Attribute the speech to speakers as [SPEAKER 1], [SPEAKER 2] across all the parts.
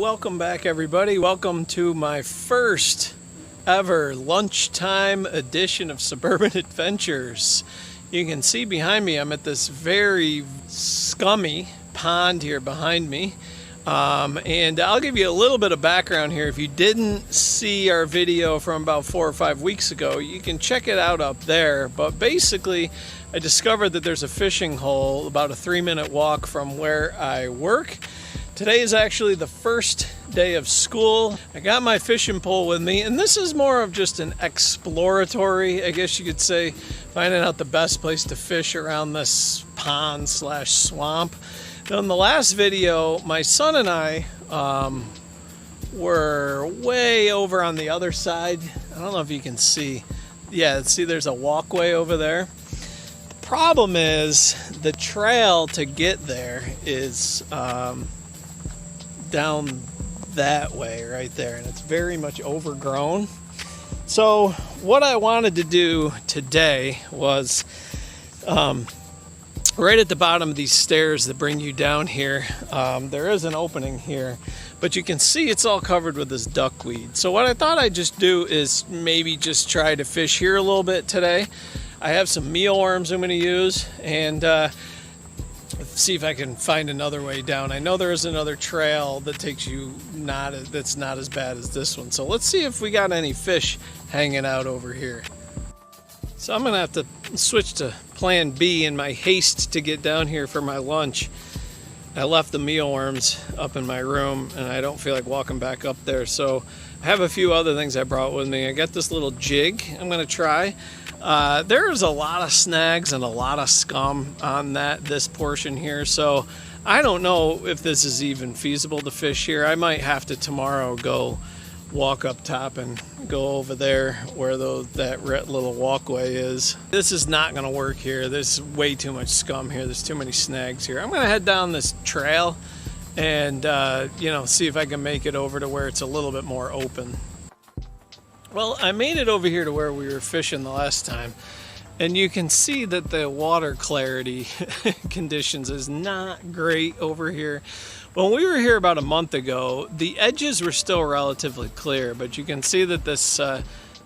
[SPEAKER 1] welcome back everybody. Welcome to my first ever lunchtime edition of Suburban Adventures. You can see behind me I'm at this very scummy pond here behind me. And I'll give you a little bit of background here. If you didn't see our video from about 4 or 5 weeks ago, you can check it out up there. But basically, I discovered that there's a fishing hole about a 3-minute walk from where I work. Today is actually the first day of school. I got my fishing pole with me, and this is more of just an exploratory, I guess you could say, finding out the best place to fish around this pond slash swamp. Now, in the last video, my son and I were way over on the other side. I don't know if you can see. Yeah, see there's a walkway over there. The problem is the trail to get there is down that way right there, and it's very much overgrown. So what I wanted to do today was right at the bottom of these stairs that bring you down here, there is an opening here, but you can see it's all covered with this duckweed. So what I thought I'd just do is maybe just try to fish here a little bit today. I have some mealworms I'm going to use, and see if I can find another way down. I know there is another trail that takes you that's not as bad as this one. So let's see if we got any fish hanging out over here. So I'm gonna have to switch to plan B in my haste to get down here for my lunch. I left the mealworms up in my room and I don't feel like walking back up there. So I have a few other things I brought with me. I got this little jig I'm gonna try. There's a lot of snags and a lot of scum on this portion here, so I don't know if this is even feasible to fish here. I might have to tomorrow go walk up top and go over there where that little walkway is. This is not going to work here. There's way too much scum here. There's too many snags here. I'm going to head down this trail and see if I can make it over to where it's a little bit more open. Well, I made it over here to where we were fishing the last time, and you can see that the water clarity conditions is not great over here. When we were here about a month ago, the edges were still relatively clear, but you can see that this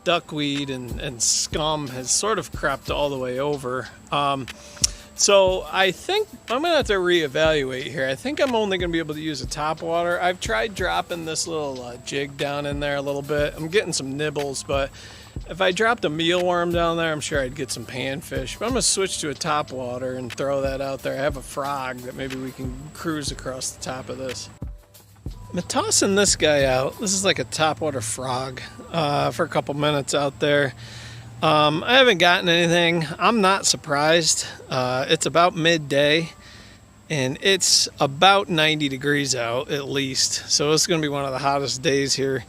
[SPEAKER 1] duckweed and scum has sort of crept all the way over. So I think I'm gonna have to reevaluate here. I think I'm only gonna be able to use a topwater. I've tried dropping this little jig down in there a little bit. I'm getting some nibbles, but if I dropped a mealworm down there, I'm sure I'd get some panfish. But I'm gonna switch to a topwater and throw that out there. I have a frog that maybe we can cruise across the top of this. I'm tossing this guy out. This is like a topwater frog for a couple minutes out there. I haven't gotten anything. I'm not surprised. It's about midday and it's about 90 degrees out at least. So it's going to be one of the hottest days here.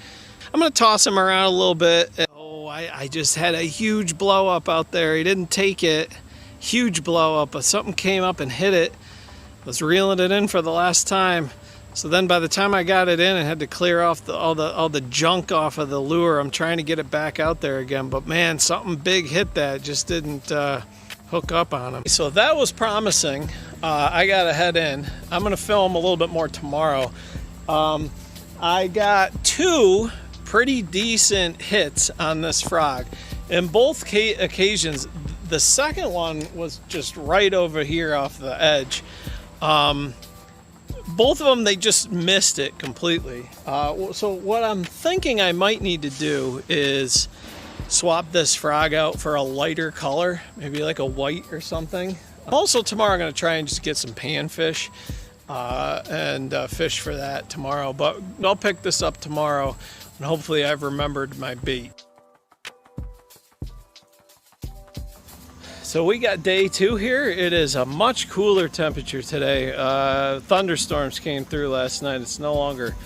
[SPEAKER 1] I'm going to toss him around a little bit. Oh, I just had a huge blow up out there. He didn't take it. Huge blow up, but something came up and hit it. I was reeling it in for the last time. So then by the time I got it in, I had to clear off all the junk off of the lure. I'm trying to get it back out there again, but man, something big hit that. Just didn't hook up on him. So that was promising. I got to head in. I'm going to film a little bit more tomorrow. I got 2 pretty decent hits on this frog. In both occasions, the second one was just right over here off the edge. Both of them, they just missed it completely. So what I'm thinking I might need to do is swap this frog out for a lighter color, maybe like a white or something. Also tomorrow I'm going to try and just get some panfish and fish for that tomorrow. But I'll pick this up tomorrow and hopefully I've remembered my bait. So we got day 2 here. It is a much cooler temperature today. Thunderstorms came through last night. It's no longer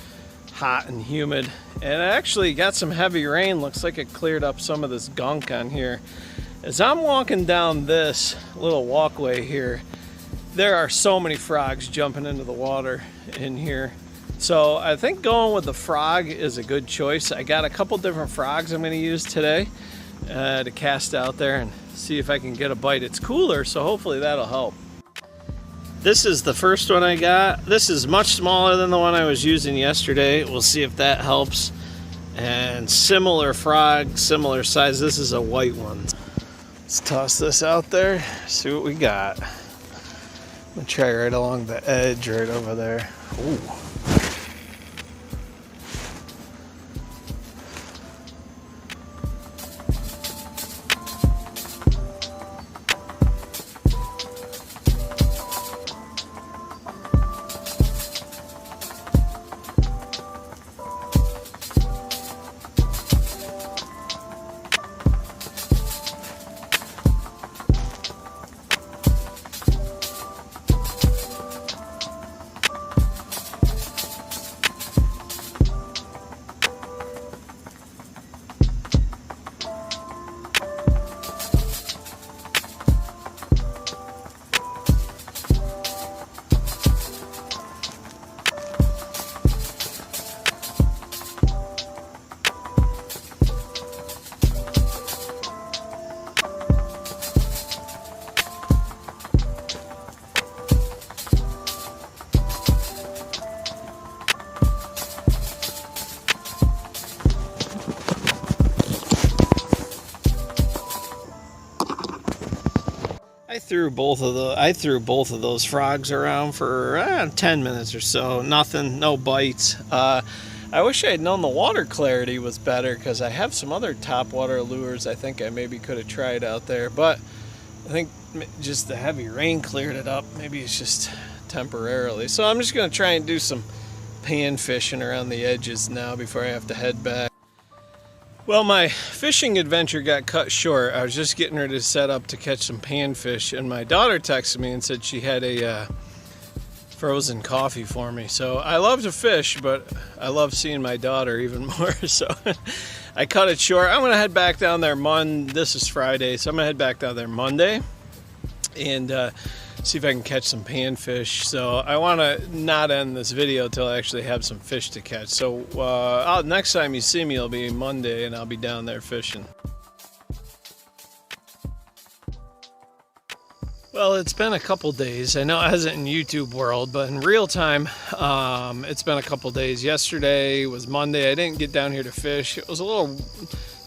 [SPEAKER 1] hot and humid. And it actually got some heavy rain. Looks like it cleared up some of this gunk on here. As I'm walking down this little walkway here, there are so many frogs jumping into the water in here. So I think going with the frog is a good choice. I got a couple different frogs I'm going to use today to cast out there and see if I can get a bite. It's cooler, so hopefully that'll help. This is the first one I got. This is much smaller than the one I was using yesterday. We'll see if that helps. And similar frog, similar size. This is a white one. Let's toss this out there, see what we got. I'm gonna try right along the edge right over there. Ooh. I threw both of those frogs around for 10 minutes or so. Nothing, no bites. I wish I had known the water clarity was better, because I have some other topwater lures I think I maybe could have tried out there, but I think just the heavy rain cleared it up. Maybe it's just temporarily. So I'm just going to try and do some pan fishing around the edges now before I have to head back. Well, my fishing adventure got cut short. I was just getting ready to set up to catch some panfish, and my daughter texted me and said she had a frozen coffee for me. So I love to fish, but I love seeing my daughter even more. So I cut it short. I'm going to head back down there This is Friday, so I'm going to head back down there Monday and see if I can catch some panfish. So I want to not end this video until I actually have some fish to catch. So next time you see me, it'll be Monday, and I'll be down there fishing. Well, it's been a couple days. I know it hasn't in YouTube world, but in real time, it's been a couple days. Yesterday was Monday. I didn't get down here to fish. It was a little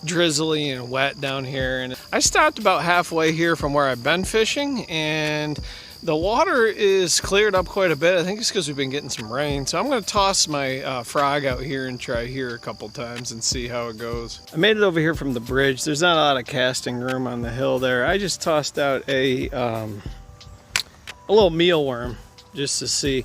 [SPEAKER 1] drizzly and wet down here, and I stopped about halfway here from where I've been fishing, and the water is cleared up quite a bit. I think it's because we've been getting some rain. So I'm going to toss my frog out here and try here a couple times and see how it goes. I made it over here from the bridge. There's not a lot of casting room on the hill there. I just tossed out a little mealworm just to see.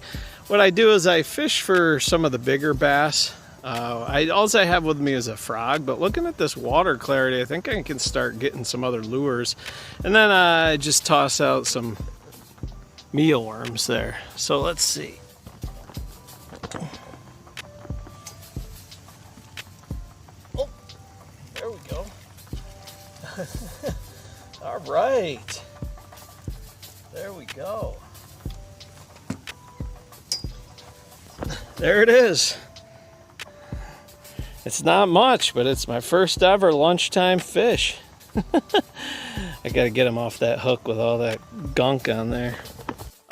[SPEAKER 1] What I do is I fish for some of the bigger bass. All I have with me is a frog, but looking at this water clarity, I think I can start getting some other lures. And then I just toss out some mealworms there. So let's see. Oh, there we go. All right. There we go. There it is. It's not much, but it's my first ever lunchtime fish. I gotta get him off that hook with all that gunk on there.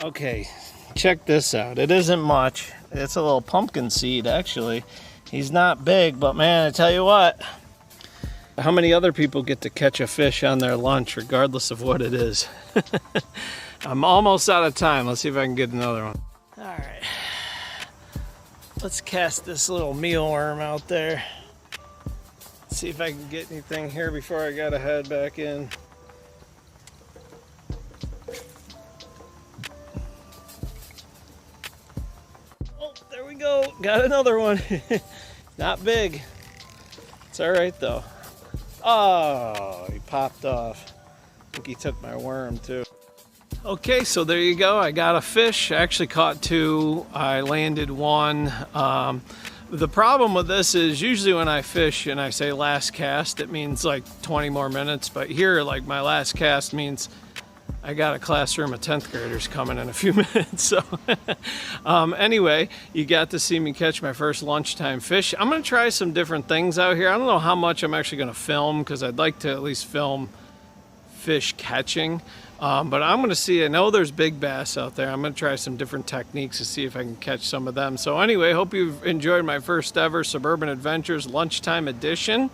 [SPEAKER 1] Okay, check this out. It isn't much. It's a little pumpkin seed, actually. He's not big, but man, I tell you what, how many other people get to catch a fish on their lunch, regardless of what it is? I'm almost out of time. Let's see if I can get another one. All right. Let's cast this little mealworm out there. See if I can get anything here before I gotta head back in. Oh, there we go. Got another one. Not big. It's all right though. Oh, he popped off. I think he took my worm too. Okay, so there you go. I got a fish. I actually caught two. I landed one. The problem with this is usually when I fish and I say last cast, it means like 20 more minutes. But here, like my last cast means I got a classroom of 10th graders coming in a few minutes. So anyway, you got to see me catch my first lunchtime fish. I'm going to try some different things out here. I don't know how much I'm actually going to film because I'd like to at least film fish catching. But I'm going to see, I know there's big bass out there. I'm going to try some different techniques to see if I can catch some of them. So anyway, hope you've enjoyed my first ever Suburban Adventures Lunchtime Edition.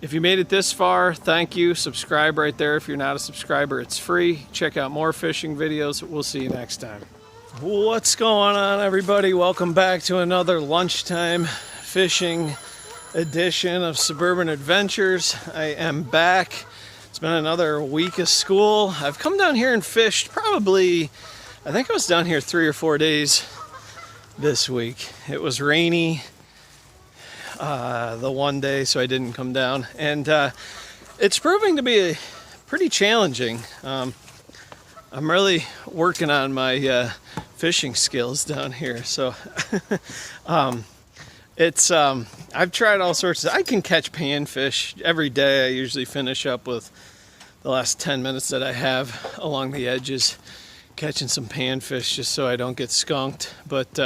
[SPEAKER 1] If you made it this far, thank you. Subscribe right there. If you're not a subscriber, it's free. Check out more fishing videos. We'll see you next time. What's going on, everybody? Welcome back to another Lunchtime Fishing edition of Suburban Adventures. I am back. It's been another week of school. I've come down here and fished probably, I think I was down here 3 or 4 days this week. It was rainy the one day, so I didn't come down. And it's proving to be pretty challenging. I'm really working on my fishing skills down here. So I've tried all sorts of, I can catch panfish every day. I usually finish up with the last 10 minutes that I have along the edges, catching some panfish just so I don't get skunked. But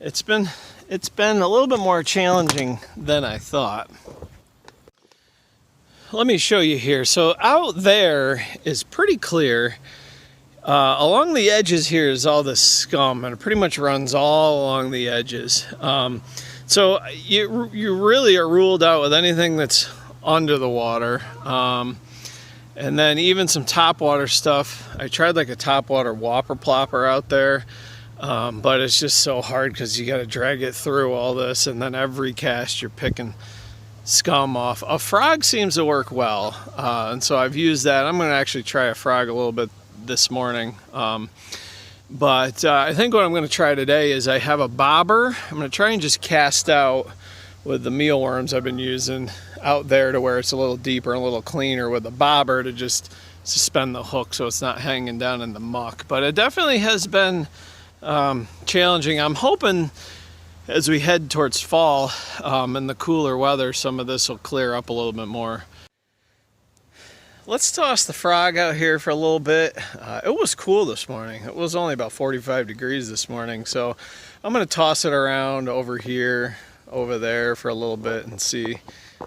[SPEAKER 1] it's been a little bit more challenging than I thought. Let me show you here. So out there is pretty clear. Along the edges here is all this scum, and it pretty much runs all along the edges. So you really are ruled out with anything that's under the water. And then even some topwater stuff. I tried like a topwater whopper plopper out there, but it's just so hard because you got to drag it through all this, and then every cast you're picking scum off. A frog seems to work well, and so I've used that. I'm going to actually try a frog a little bit this morning. But I think what I'm going to try today is I have a bobber. I'm going to try and just cast out with the mealworms I've been using out there to where it's a little deeper and a little cleaner with a bobber to just suspend the hook so it's not hanging down in the muck. But it definitely has been challenging. I'm hoping as we head towards fall and the cooler weather, some of this will clear up a little bit more. Let's toss the frog out here for a little bit. It was cool this morning. It was only about 45 degrees this morning, so I'm going to toss it around over here, over there for a little bit and see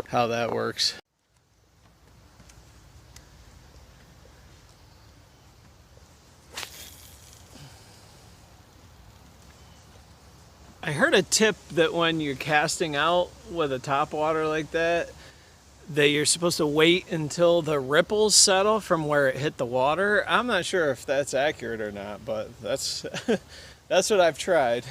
[SPEAKER 1] how that works. I heard a tip that when you're casting out with a topwater like that you're supposed to wait until the ripples settle from where it hit the water. I'm not sure if that's accurate or not, but that's that's what I've tried.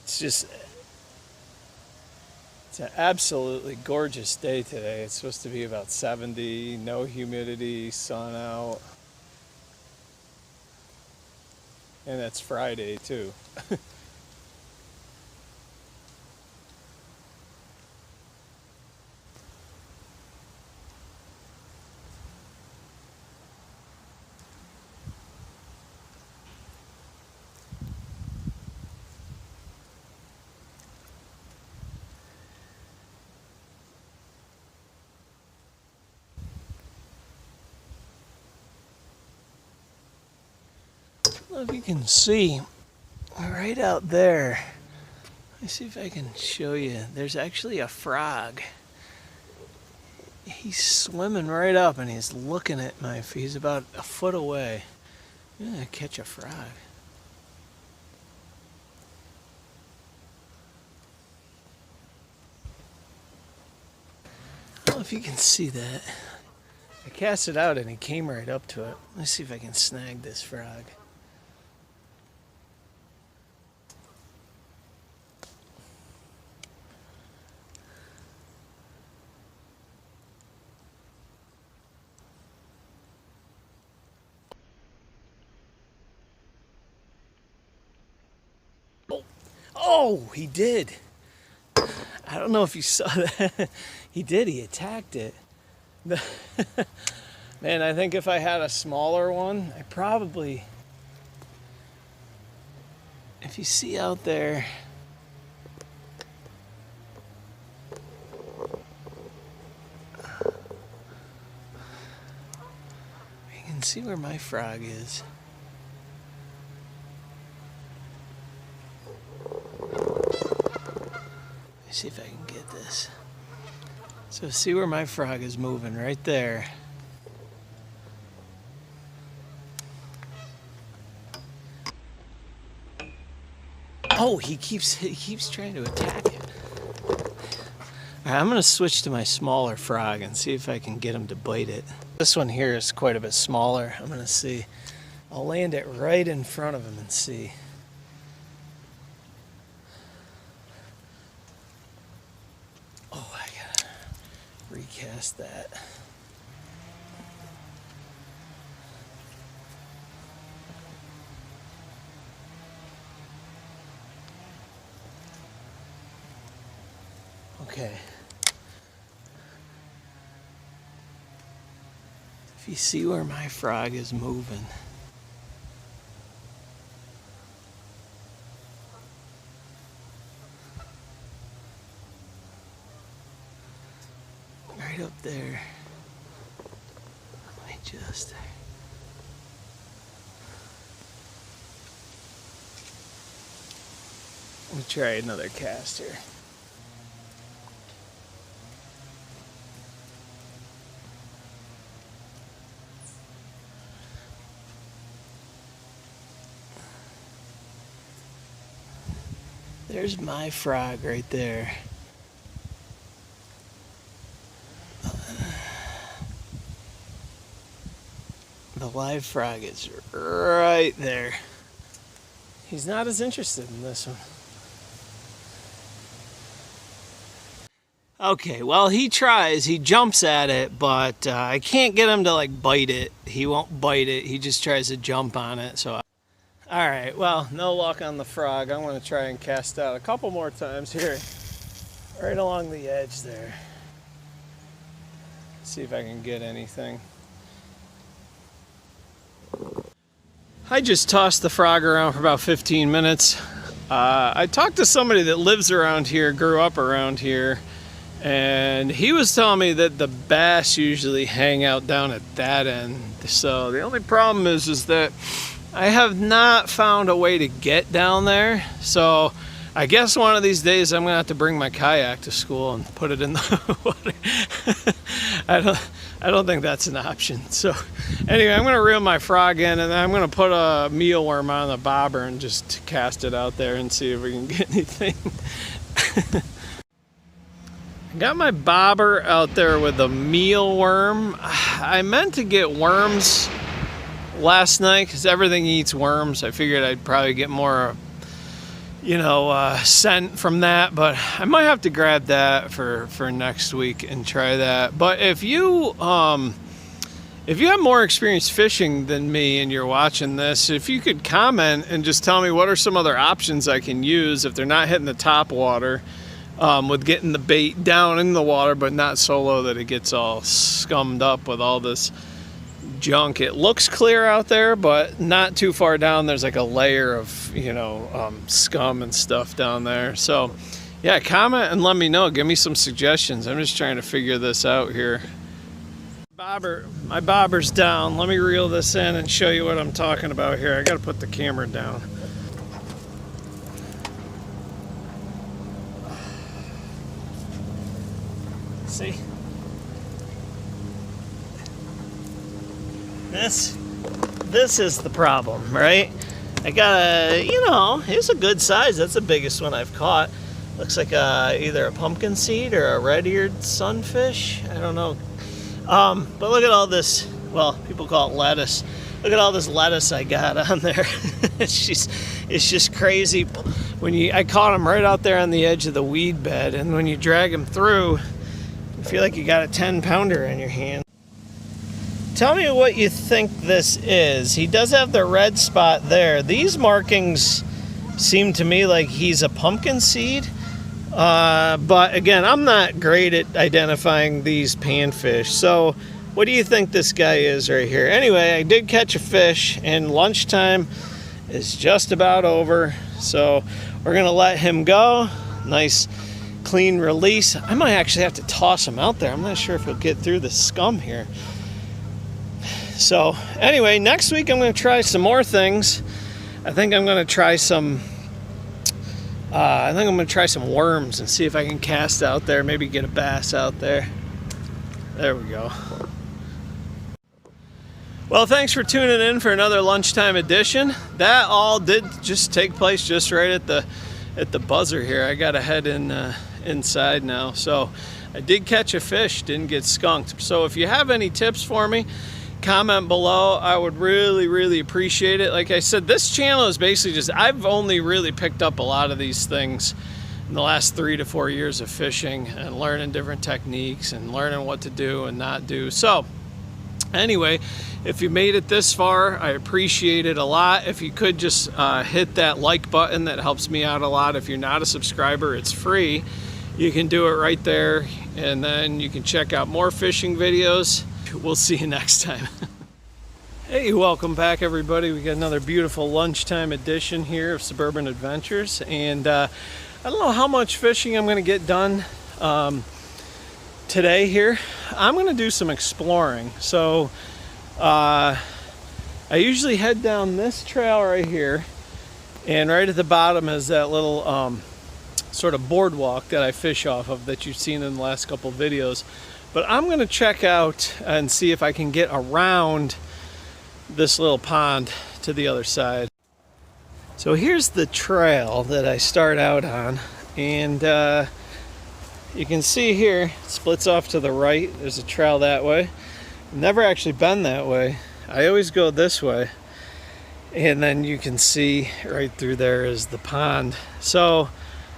[SPEAKER 1] It's an absolutely gorgeous day today. It's supposed to be about 70, no humidity, sun out. And it's Friday too. I don't know if you can see right out there. Let me see if I can show you. There's actually a frog. He's swimming right up and he's looking at my feet. He's about a foot away. I'm gonna catch a frog. I don't know if you can see that. I cast it out and he came right up to it. Let's see if I can snag this frog. Oh, he did. I don't know if you saw that. He did. He attacked it. Man, I think if I had a smaller one, I probably... If you see out there... You can see where my frog is. See if I can get this. So see where my frog is moving right there. Oh, he keeps trying to attack it. All right, I'm gonna switch to my smaller frog and see if I can get him to bite it. This one here is quite a bit smaller. I'm gonna see. I'll land it right in front of him and see. Oh, I gotta recast that. Okay. If you see where my frog is moving. Right up there. Let me just... Let me try another cast here. There's my frog right there. The live frog is right there. He's not as interested in this one. Okay, well, he tries, he jumps at it, but I can't get him to like bite it. He won't bite it, he just tries to jump on it. So, all right, well, no luck on the frog. I'm gonna try and cast out a couple more times here, right along the edge there. See if I can get anything. I just tossed the frog around for about 15 minutes. I talked to somebody that lives around here, grew up around here, and he was telling me that the bass usually hang out down at that end. So the only problem is that I have not found a way to get down there. So I guess one of these days I'm gonna have to bring my kayak to school and put it in the water. I don't think that's an option. So anyway, I'm gonna reel my frog in and then I'm gonna put a mealworm on the bobber and just cast it out there and see if we can get anything. I got my bobber out there with a mealworm. I meant to get worms last night because everything eats worms. I figured I'd probably get more, scent from that, but I might have to grab that for next week and try that. But if you have more experience fishing than me and you're watching this, if you could comment and just tell me what are some other options I can use if they're not hitting the top water, with getting the bait down in the water, but not so low that it gets all scummed up with all this junk. It looks clear out there, but not too far down there's like a layer of scum and stuff down there. So yeah, comment and let me know, give me some suggestions. I'm just trying to figure this out here. My bobber's down. Let me reel this in and show you what I'm talking about here. I gotta put the camera down. See? This is the problem, right? I got it's a good size. That's the biggest one I've caught. Looks like either a pumpkin seed or a red-eared sunfish. I don't know. But look at all this, well, people call it lettuce. Look at all this lettuce I got on there. It's just crazy. I caught them right out there on the edge of the weed bed, and when you drag them through, you feel like you got a 10-pounder in your hand. Tell me what you think this is. He does have the red spot there. These markings seem to me like he's a pumpkin seed. But again, I'm not great at identifying these panfish. So what do you think this guy is right here? Anyway, I did catch a fish, and lunchtime is just about over. So we're gonna let him go. Nice clean release. I might actually have to toss him out there. I'm not sure if he'll get through the scum here. So anyway, next week I'm going to try some more things. I think I'm going to try some I think I'm going to try some worms and see if I can cast out there, maybe get a bass out there. There we go. Well, thanks for tuning in for another lunchtime edition. That all did just take place just right at the buzzer here. I got to head inside now. So I did catch a fish, didn't get skunked. So if you have any tips for me, comment below. I would really appreciate it. Like I said, this channel is basically just, I've only really picked up a lot of these things in the last 3 to 4 years of fishing and learning different techniques and learning what to do and not do. So anyway, if you made it this far, I appreciate it a lot. If you could just hit that like button, that helps me out a lot. If you're not a subscriber, it's free. You can do it right there, and then you can check out more fishing videos. We'll see you next time. Hey, welcome back everybody. We got another beautiful lunchtime edition here of Suburban Adventures, and I don't know how much fishing I'm going to get done today here. I'm going to do some exploring. So I usually head down this trail right here, and right at the bottom is that little sort of boardwalk that I fish off of that you've seen in the last couple videos. But I'm going to check out and see if I can get around this little pond to the other side. So here's the trail that I start out on, and you can see here it splits off to the right. There's a trail that way. I've never actually been that way. I always go this way, and then you can see right through there is the pond. So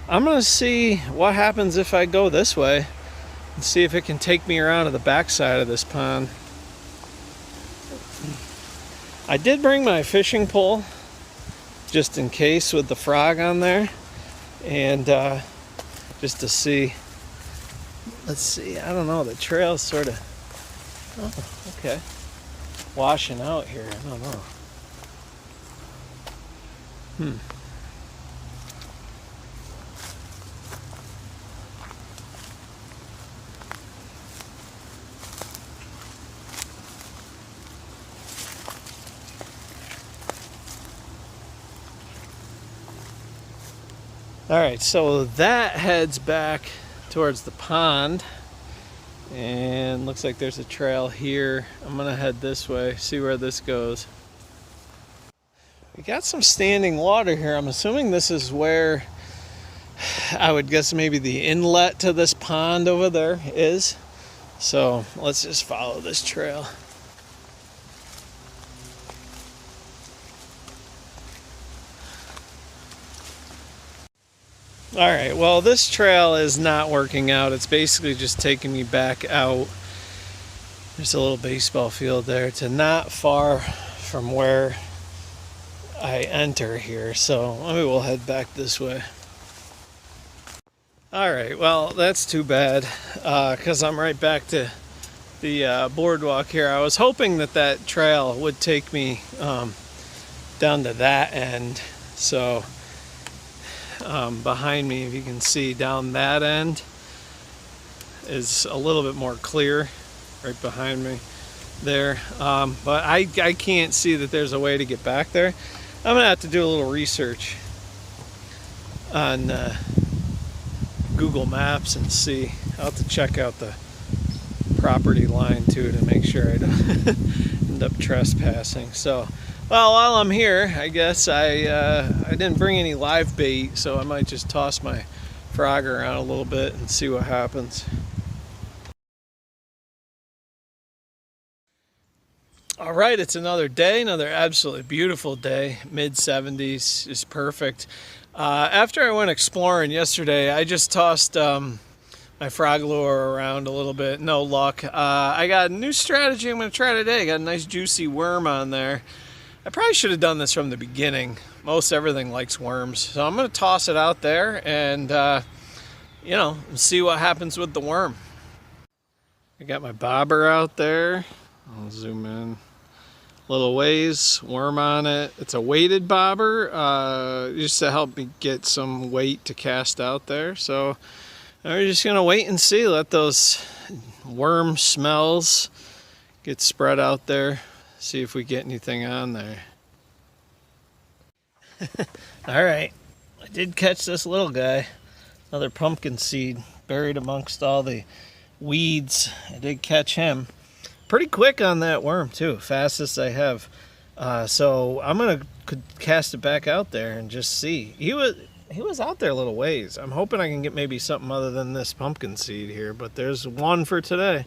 [SPEAKER 1] I'm gonna see what happens if I go this way and see if it can take me around to the back side of this pond. I did bring my fishing pole just in case with the frog on there, and just to see. Let's see, I don't know, the trail's sort of, oh, okay, washing out here. I don't know. All right, so that heads back towards the pond, and looks like there's a trail here. I'm gonna head this way, see where this goes. We got some standing water here. I'm assuming this is where, I would guess maybe the inlet to this pond over there is. So let's just follow this trail. All right, well, this trail is not working out. It's basically just taking me back out. There's a little baseball field there to not far from where I enter here. So maybe we'll head back this way. All right, well, that's too bad because I'm right back to the boardwalk here. I was hoping that that trail would take me down to that end. So behind me, if you can see down that end is a little bit more clear right behind me there, but I can't see that there's a way to get back there. I'm gonna have to do a little research on Google Maps and see. I'll have to check out the property line too to make sure I don't end up trespassing. So well, while I'm here, I guess I didn't bring any live bait, so I might just toss my frog around a little bit and see what happens. All right, it's another day, another absolutely beautiful day, mid-70s, is perfect. After I went exploring yesterday, I just tossed my frog lure around a little bit, no luck. I got a new strategy I'm going to try today. I got a nice juicy worm on there. I probably should have done this from the beginning. Most everything likes worms. So I'm going to toss it out there and, you know, see what happens with the worm. I got my bobber out there. I'll zoom in. Little ways, worm on it. It's a weighted bobber, just to help me get some weight to cast out there. So we're just going to wait and see. Let those worm smells get spread out there. See if we get anything on there. All right, I did catch this little guy, another pumpkin seed buried amongst all the weeds. I did catch him. Pretty quick on that worm too, fastest I have. So I'm gonna cast it back out there and just see. He was out there a little ways. I'm hoping I can get maybe something other than this pumpkin seed here, but there's one for today.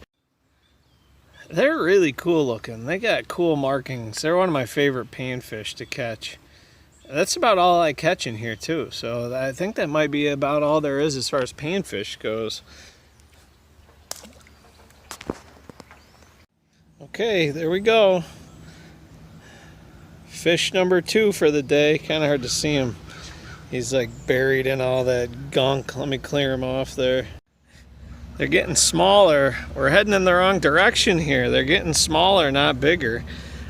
[SPEAKER 1] They're really cool looking. They got cool markings. They're one of my favorite panfish to catch. That's about all I catch in here too. So I think that might be about all there is as far as panfish goes. Okay, there we go. Fish number 2 for the day. Kind of hard to see him. He's like buried in all that gunk. Let me clear him off there. They're getting smaller. We're heading in the wrong direction here. They're getting smaller, not bigger.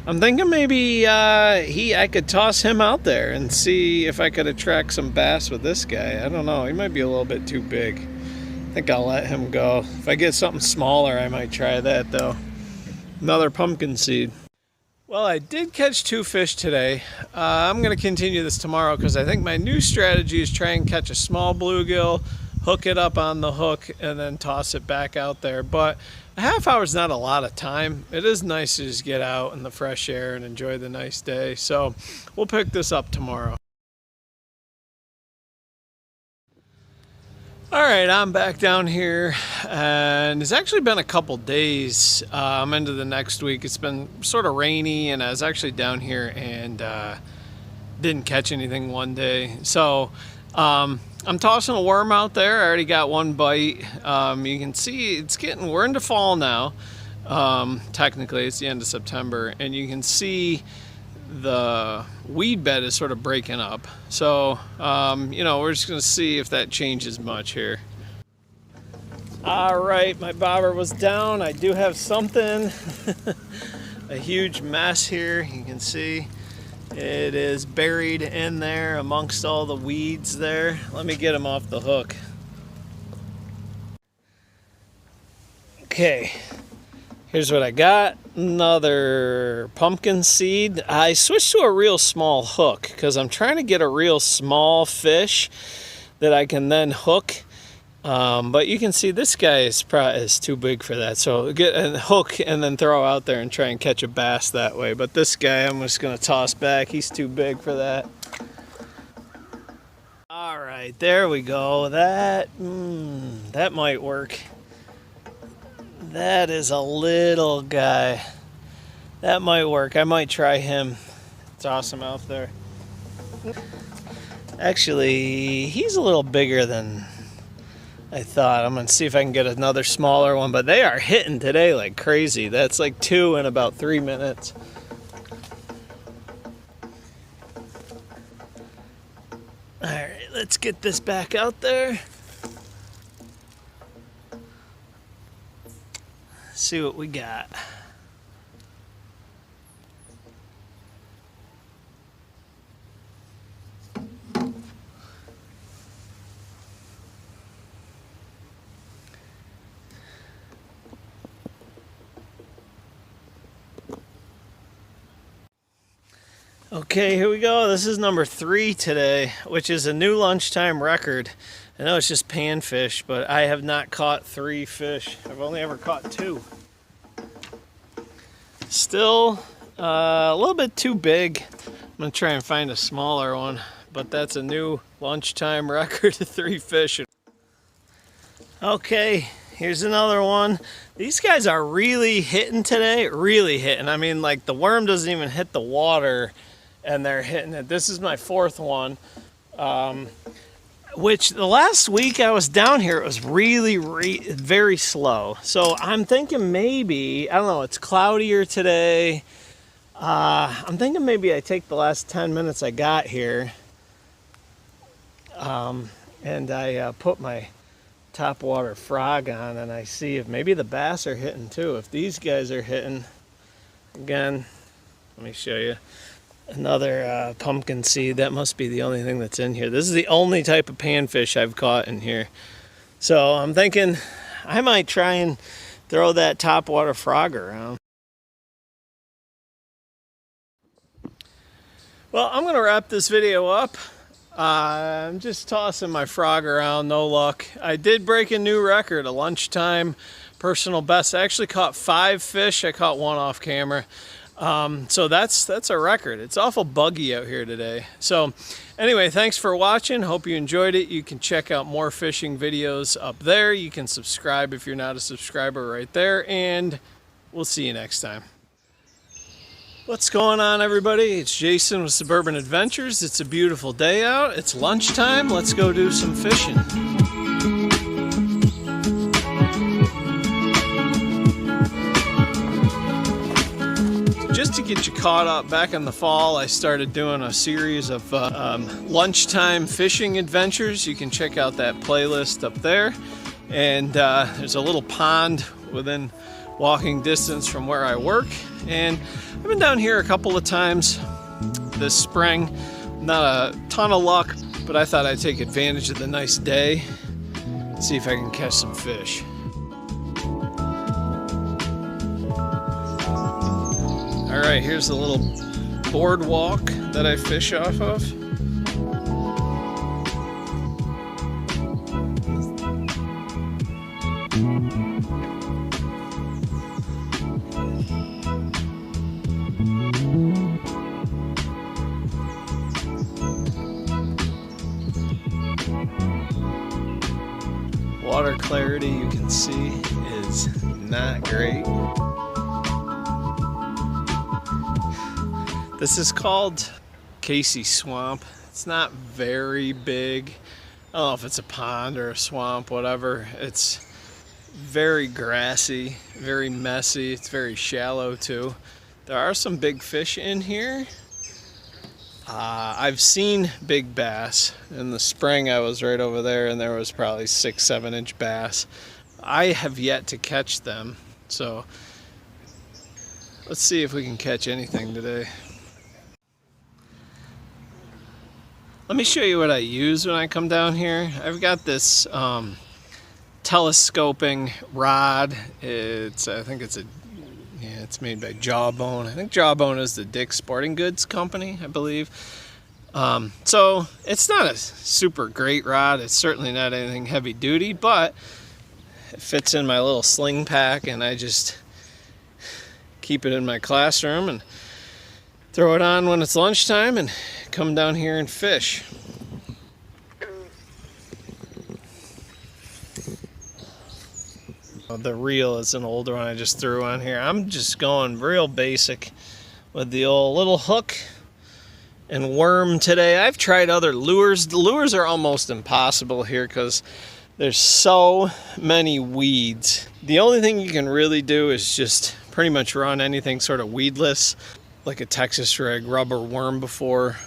[SPEAKER 1] I'm thinking maybe I could toss him out there and see if I could attract some bass with this guy. I don't know. He might be a little bit too big. I think I'll let him go. If I get something smaller, I might try that though. Another pumpkin seed. Well, I did catch 2 fish today. I'm going to continue this tomorrow because I think my new strategy is try and catch a small bluegill, hook it up on the hook, and then toss it back out there. But a half hour is not a lot of time. It is nice to just get out in the fresh air and enjoy the nice day. So we'll pick this up tomorrow. All right, I'm back down here, and it's actually been a couple days. I'm into the next week. It's been sort of rainy, and I was actually down here and didn't catch anything one day. So I'm tossing a worm out there. I already got one bite. You can see we're into fall now. Technically, it's the end of September, and you can see the weed bed is sort of breaking up. So, we're just going to see if that changes much here. All right, my bobber was down. I do have something. A huge mess here. You can see it is buried in there amongst all the weeds there. Let me get him off the hook. Okay. Here's what I got. Another pumpkin seed. I switched to a real small hook because I'm trying to get a real small fish that I can then hook. But you can see this guy is too big for that. So get a hook and then throw out there and try and catch a bass that way. But this guy I'm just going to toss back. He's too big for that. All right, there we go. That might work. That is a little guy. That might work. I might try him. Toss him out there. Actually, he's a little bigger than I thought. I'm going to see if I can get another smaller one. But they are hitting today like crazy. That's like 2 in about 3 minutes. All right, let's get this back out there. See what we got. Okay, here we go. This is number 3 today, which is a new lunchtime record. I know it's just panfish, but I have not caught 3 fish. I've only ever caught 2. Still a little bit too big. I'm going to try and find a smaller one, but that's a new lunchtime record of 3 fish. Okay, here's another one. These guys are really hitting today, really hitting. I mean, like the worm doesn't even hit the water and they're hitting it. This is my 4th one. Which the last week I was down here, it was really very slow. So I'm thinking maybe, I don't know, it's cloudier today. I'm thinking maybe I take the last 10 minutes I got here and I put my topwater frog on and I see if maybe the bass are hitting too. If these guys are hitting, again, let me show you. Another pumpkin seed. That must be the only thing that's in here. This is the only type of panfish I've caught in here. So I'm thinking I might try and throw that topwater frog around. Well, I'm going to wrap this video up. I'm just tossing my frog around, no luck. I did break a new record, a lunchtime personal best. I actually caught 5 fish. I caught 1 off camera. So that's a record. It's awful buggy out here today. So anyway, thanks for watching. Hope you enjoyed it. You can check out more fishing videos up there. You can subscribe if you're not a subscriber right there, and we'll see you next time. What's going on, everybody? It's Jason with Suburban Adventures. It's a beautiful day out. It's lunchtime. Let's go do some fishing. Just to get you caught up, back in the fall, I started doing a series of lunchtime fishing adventures. You can check out that playlist up there. And there's a little pond within walking distance from where I work. And I've been down here a couple of times this spring. Not a ton of luck, but I thought I'd take advantage of the nice day. See if I can catch some fish. All right, here's the little boardwalk that I fish off of. Water clarity, you can see, is not great. This is called Casey Swamp. It's not very big. I don't know if it's a pond or a swamp, whatever. It's very grassy, very messy. It's very shallow too. There are some big fish in here. I've seen big bass. In the spring I was right over there and there was probably 6-7 inch bass. I have yet to catch them, so let's see if we can catch anything today. Let me show you what I use when I come down here. I've got this telescoping rod. I think it's made by Jawbone. I think Jawbone is the Dick's Sporting Goods company, I believe. So it's not a super great rod. It's certainly not anything heavy duty, but it fits in my little sling pack, and I just keep it in my classroom and throw it on when it's lunchtime and come down here and fish. The reel is an older one I just threw on here. I'm just going real basic with the old little hook and worm today. I've tried other lures. The lures are almost impossible here because there's so many weeds. The only thing you can really do is just pretty much run anything sort of weedless, like a Texas rig, rubber worm before.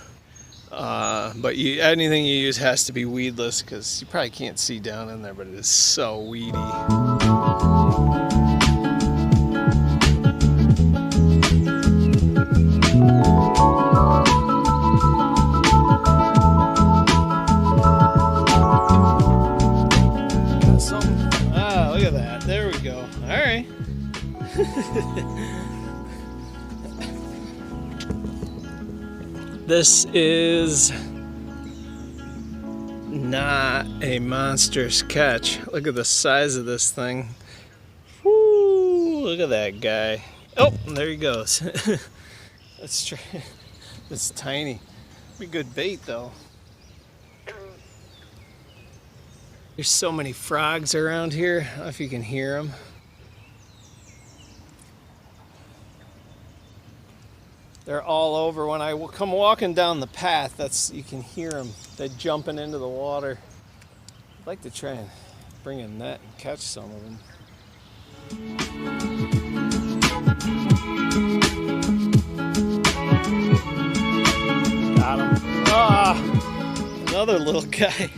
[SPEAKER 1] But anything you use has to be weedless because you probably can't see down in there, but it is so weedy. Got some. Ah, look at that. There we go. All right. This is not a monstrous catch. Look at the size of this thing. Woo, look at that guy. Oh, there he goes. Let's try. It's tiny. Be good bait though. There's so many frogs around here. I don't know if you can hear them. They're all over. When I come walking down the path, you can hear them. They're jumping into the water. I'd like to try and bring a net and catch some of them. Got him. Ah, another little guy.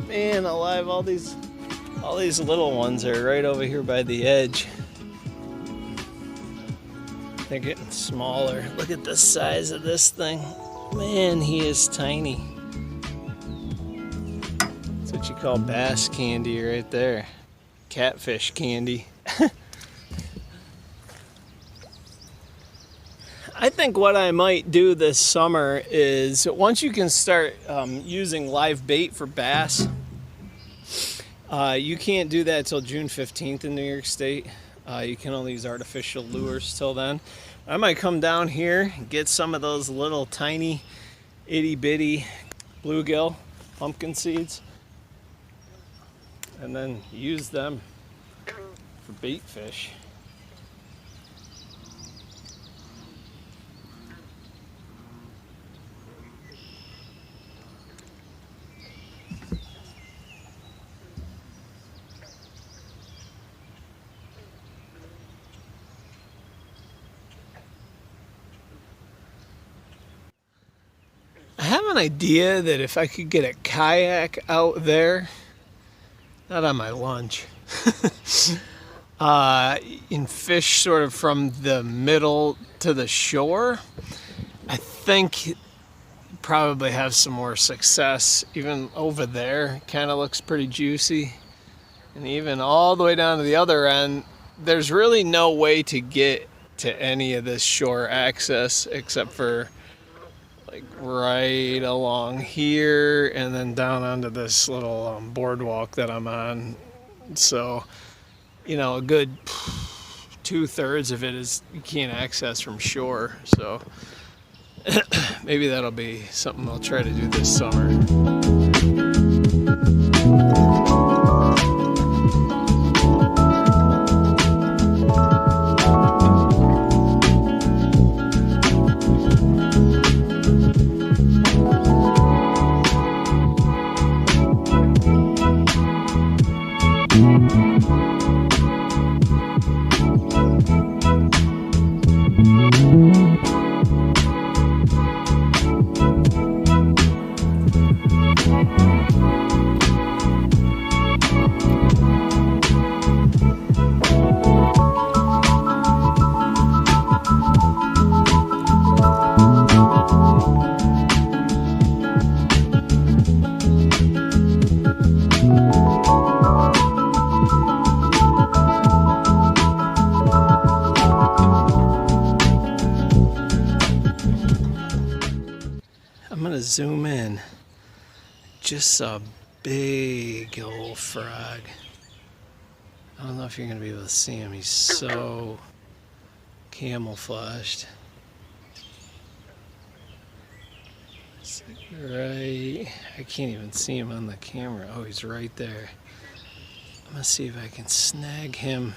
[SPEAKER 1] Man alive, all these little ones are right over here by the edge. They're getting smaller. Look at the size of this thing. Man, he is tiny. That's what you call bass candy right there. Catfish candy. I think what I might do this summer is once you can start using live bait for bass, you can't do that till June 15th in New York State. You can only use artificial lures till then. I might come down here and get some of those little tiny itty bitty bluegill pumpkin seeds and then use them for bait fish. I have an idea that if I could get a kayak out there, not on my lunch, and fish sort of from the middle to the shore, I think probably have some more success. Even over there, kind of looks pretty juicy. And even all the way down to the other end, there's really no way to get to any of this shore access except for like right along here and then down onto this little boardwalk that I'm on. So, you know, a good 2/3 of it is you can't access from shore. So maybe that'll be something I'll try to do this summer. I'm gonna zoom in. Just a big old frog. I don't know if you're gonna be able to see him. He's so camouflaged. It's like right, I can't even see him on the camera. Oh, he's right there. I'm gonna see if I can snag him.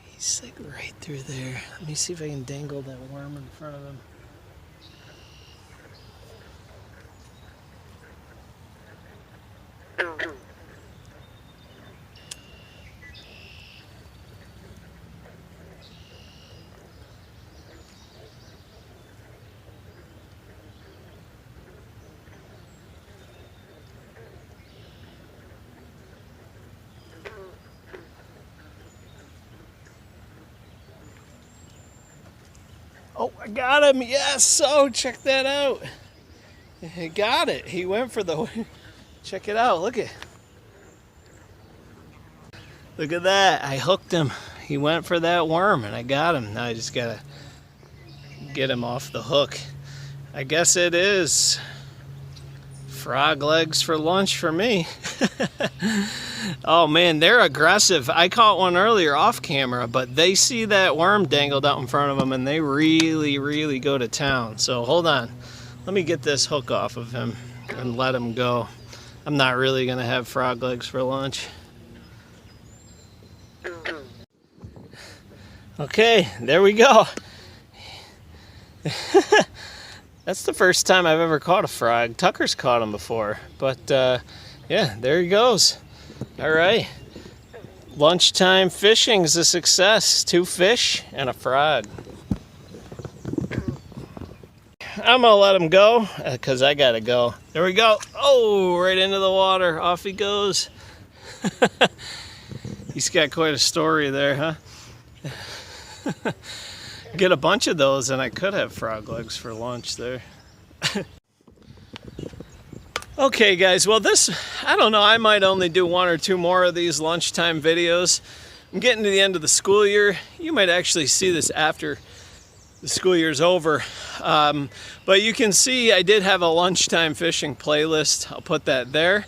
[SPEAKER 1] He's like right through there. Let me see if I can dangle that worm in front of him. Oh, I got him. Yes. Oh, check that out. He got it. He went for the... Check it out. Look at that. I hooked him. He went for that worm and I got him. Now I just got to get him off the hook. I guess it is frog legs for lunch for me. Oh man, they're aggressive. I caught one earlier off camera, but they see that worm dangled out in front of them and they really go to town. So hold on, let me get this hook off of him and let him go. I'm not really gonna have frog legs for lunch. Okay, there we go. That's the first time I've ever caught a frog. Tucker's caught him before, but yeah, there he goes. All right, lunchtime fishing is a success. 2 fish and a frog. I'm gonna let him go because I gotta go. There we go. Oh, right into the water. Off he goes. He's got quite a story there, huh? Get a bunch of those and I could have frog legs for lunch there. Okay guys, well I don't know, I might only do one or two more of these lunchtime videos. I'm getting to the end of the school year. You might actually see this after the school year's over. But you can see I did have a lunchtime fishing playlist. I'll put that there.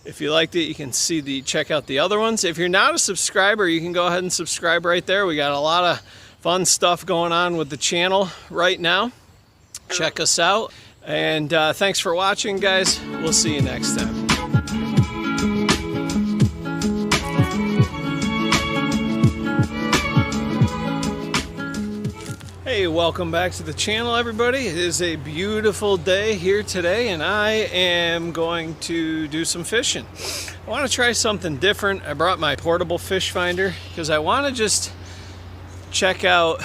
[SPEAKER 1] If you liked it, you can check out the other ones. If you're not a subscriber, you can go ahead and subscribe right there. We got a lot of fun stuff going on with the channel right now. Check us out. And thanks for watching, guys. We'll see you next time. Hey, welcome back to the channel, everybody. It is a beautiful day here today, and I am going to do some fishing. I want to try something different. I brought my portable fish finder because I want to just check out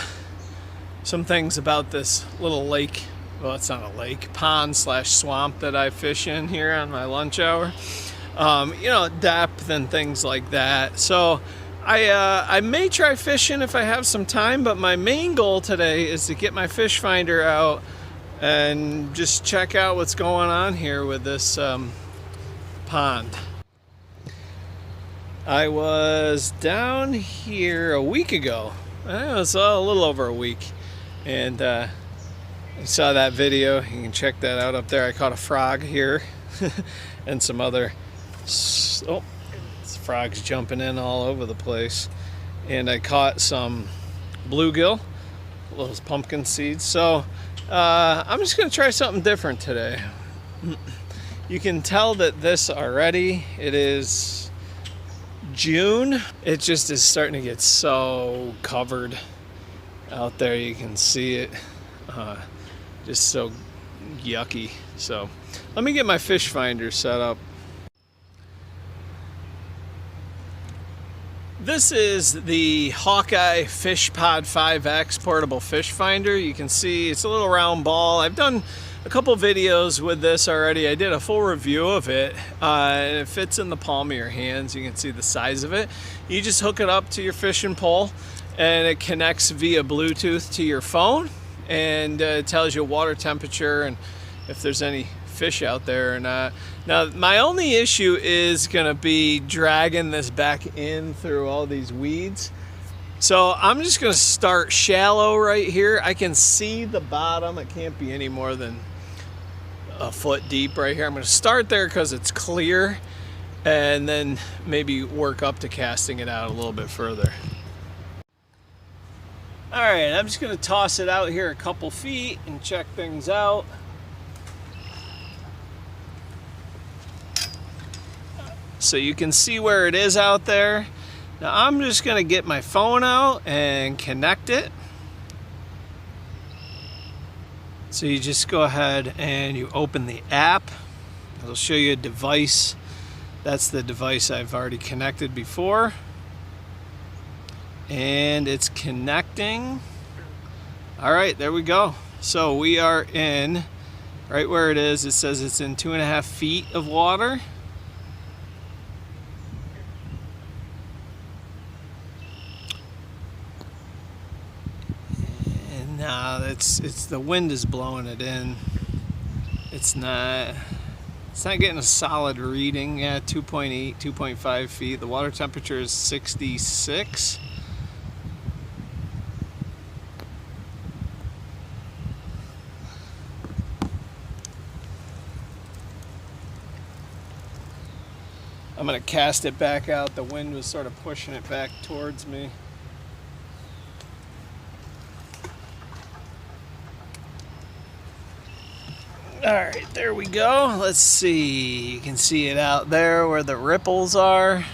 [SPEAKER 1] some things about this little lake. Well, it's not a lake, pond slash swamp that I fish in here on my lunch hour. You know, depth and things like that. So I may try fishing if I have some time, but my main goal today is to get my fish finder out and just check out what's going on here with this pond. I was down here a week ago. It was a little over a week, and you saw that video. You can check that out up there. I caught a frog here and some other, oh, frogs jumping in all over the place. And I caught some bluegill, those pumpkin seeds. So I'm just going to try something different today. You can tell that this already, it is June. It just is starting to get so covered out there. You can see it. Just so yucky. So let me get my fish finder set up. This is the Hawkeye Fish Pod 5X portable fish finder. You can see it's a little round ball. I've done a couple videos with this already. I did a full review of it, and it fits in the palm of your hands. You can see the size of it. You just hook it up to your fishing pole, and it connects via Bluetooth to your phone, and it tells you water temperature and if there's any fish out there or not. Now, my only issue is going to be dragging this back in through all these weeds. So I'm just going to start shallow right here. I can see the bottom. It can't be any more than a foot deep right here. I'm going to start there because it's clear, and then maybe work up to casting it out a little bit further. All right, I'm just going to toss it out here a couple feet and check things out. So you can see where it is out there. Now I'm just going to get my phone out and connect it. So you just go ahead and you open the app. It'll show you a device. That's the device I've already connected before. And it's connecting. All right, there we go. So we are in, right where it is, it says it's in 2.5 feet of water. And now it's the wind is blowing it in. It's not getting a solid reading. Yeah, 2.8, 2.5 feet. The water temperature is 66. I'm going to cast it back out. The wind was sort of pushing it back towards me. All right, there we go. Let's see. You can see it out there where the ripples are.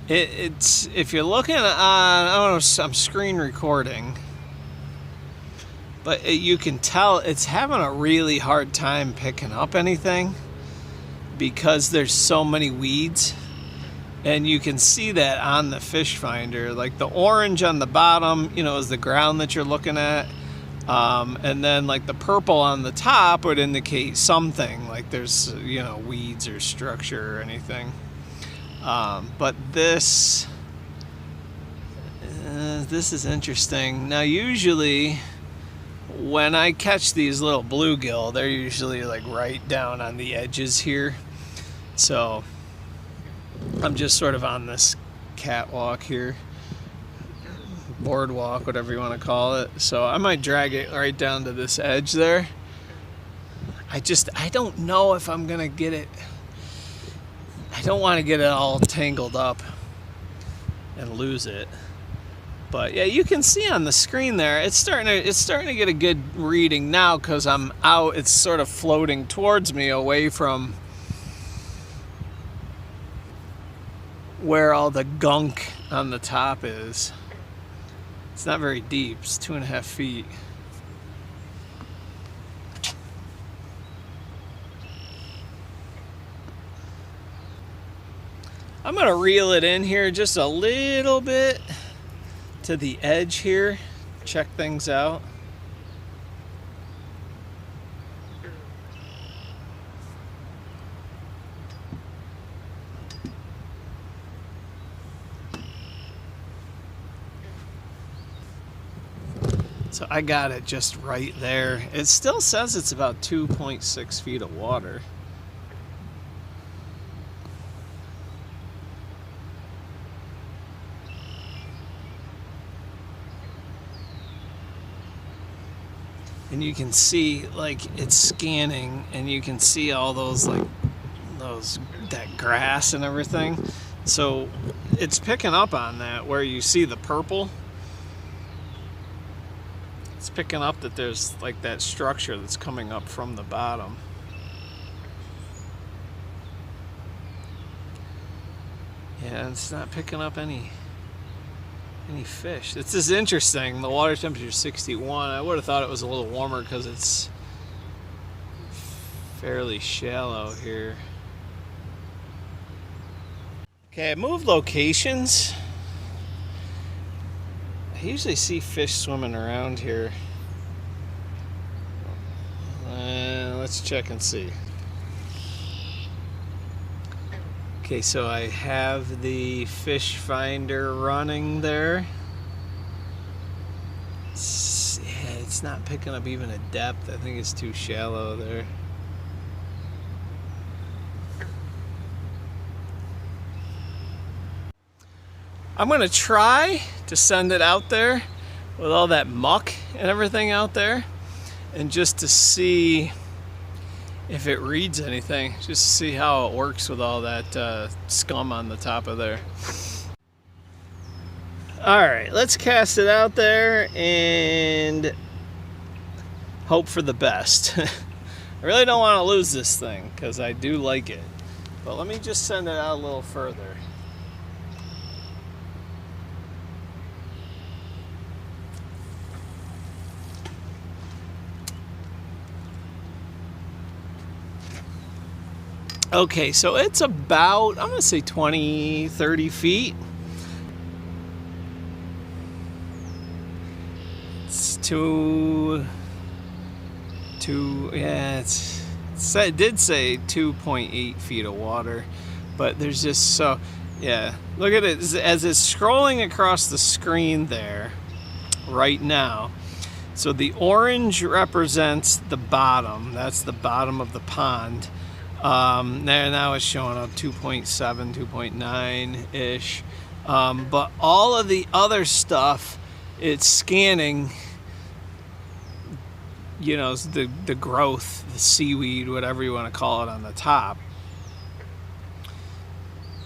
[SPEAKER 1] It's if you're looking on, I don't know, I'm screen recording, but you can tell it's having a really hard time picking up anything because there's so many weeds, and you can see that on the fish finder. Like the orange on the bottom, you know, is the ground that you're looking at. And then like the purple on the top would indicate something, like there's, you know, weeds or structure or anything. But this is interesting. Now usually when I catch these little bluegill, they're usually like right down on the edges here. So I'm just sort of on this catwalk here, boardwalk, whatever you want to call it. So I might drag it right down to this edge there. I don't know if I'm gonna get it. I don't want to get it all tangled up and lose it. But yeah, you can see on the screen there, it's starting to get a good reading now because I'm out. It's sort of floating towards me away from where all the gunk on the top is. It's not very deep. It's 2.5 feet. I'm gonna reel it in here just a little bit to the edge here, check things out. So I got it just right there. It still says it's about 2.6 feet of water. And you can see like it's scanning, and you can see all those that grass and everything. So it's picking up on that where you see the purple. It's picking up that there's like that structure that's coming up from the bottom. Yeah, it's not picking up any fish. This is interesting. The water temperature is 61. I would have thought it was a little warmer because it's fairly shallow here. Okay, I moved locations. I usually see fish swimming around here. Let's check and see. Okay, so I have the fish finder running there. It's not picking up even a depth. I think it's too shallow there. I'm gonna try to send it out there with all that muck and everything out there, and just to see if it reads anything, just to see how it works with all that scum on the top of there. Alright, let's cast it out there and hope for the best. I really don't want to lose this thing because I do like it, but let me just send it out a little further. Okay, so it's about, I'm gonna say 20, 30 feet. It's yeah, it did say 2.8 feet of water, but there's just so, yeah, look at it, as it's scrolling across the screen there right now. So the orange represents the bottom, that's the bottom of the pond. Now it's showing up 2.7, 2.9-ish. But all of the other stuff, it's scanning, you know, the growth, the seaweed, whatever you want to call it, on the top.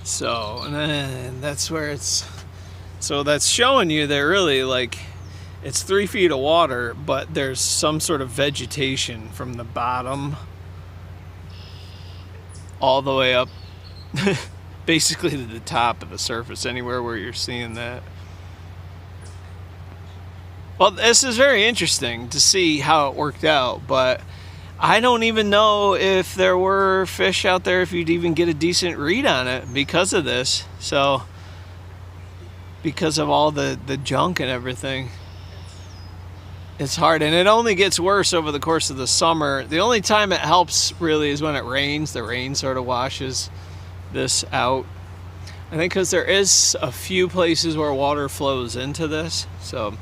[SPEAKER 1] So, and then that's where it's, so that's showing you that really, like, it's 3 feet of water, but there's some sort of vegetation from the bottom all the way up basically to the top of the surface, anywhere where you're seeing that. Well, this is very interesting to see how it worked out, but I don't even know if there were fish out there, if you'd even get a decent read on it because of this. So, because of all the junk and everything. It's hard, and it only gets worse over the course of the summer. The only time it helps really is when it rains. The rain sort of washes this out. I think because there is a few places where water flows into this. So,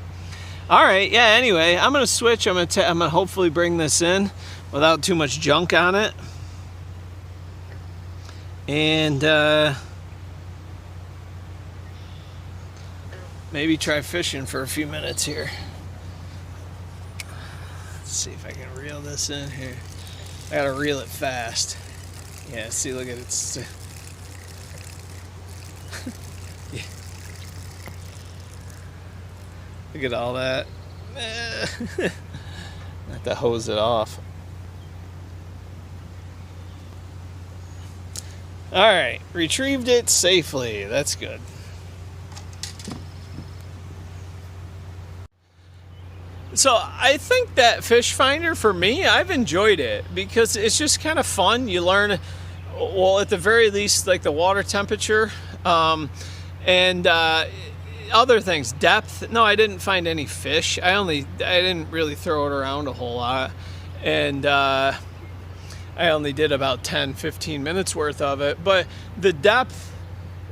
[SPEAKER 1] all right, yeah. Anyway, I'm gonna switch. I'm gonna hopefully bring this in without too much junk on it, and maybe try fishing for a few minutes here. Let's see if I can reel this in here. I gotta reel it fast. Yeah, see, look at it. Yeah. Look at all that. I have to hose it off. All right, retrieved it safely. That's good. So I think that fish finder, for me, I've enjoyed it because it's just kind of fun. You learn, well, at the very least, like the water temperature, and other things. Depth. No, I didn't find any fish. I didn't really throw it around a whole lot, and I only did about 10-15 minutes worth of it. But the depth,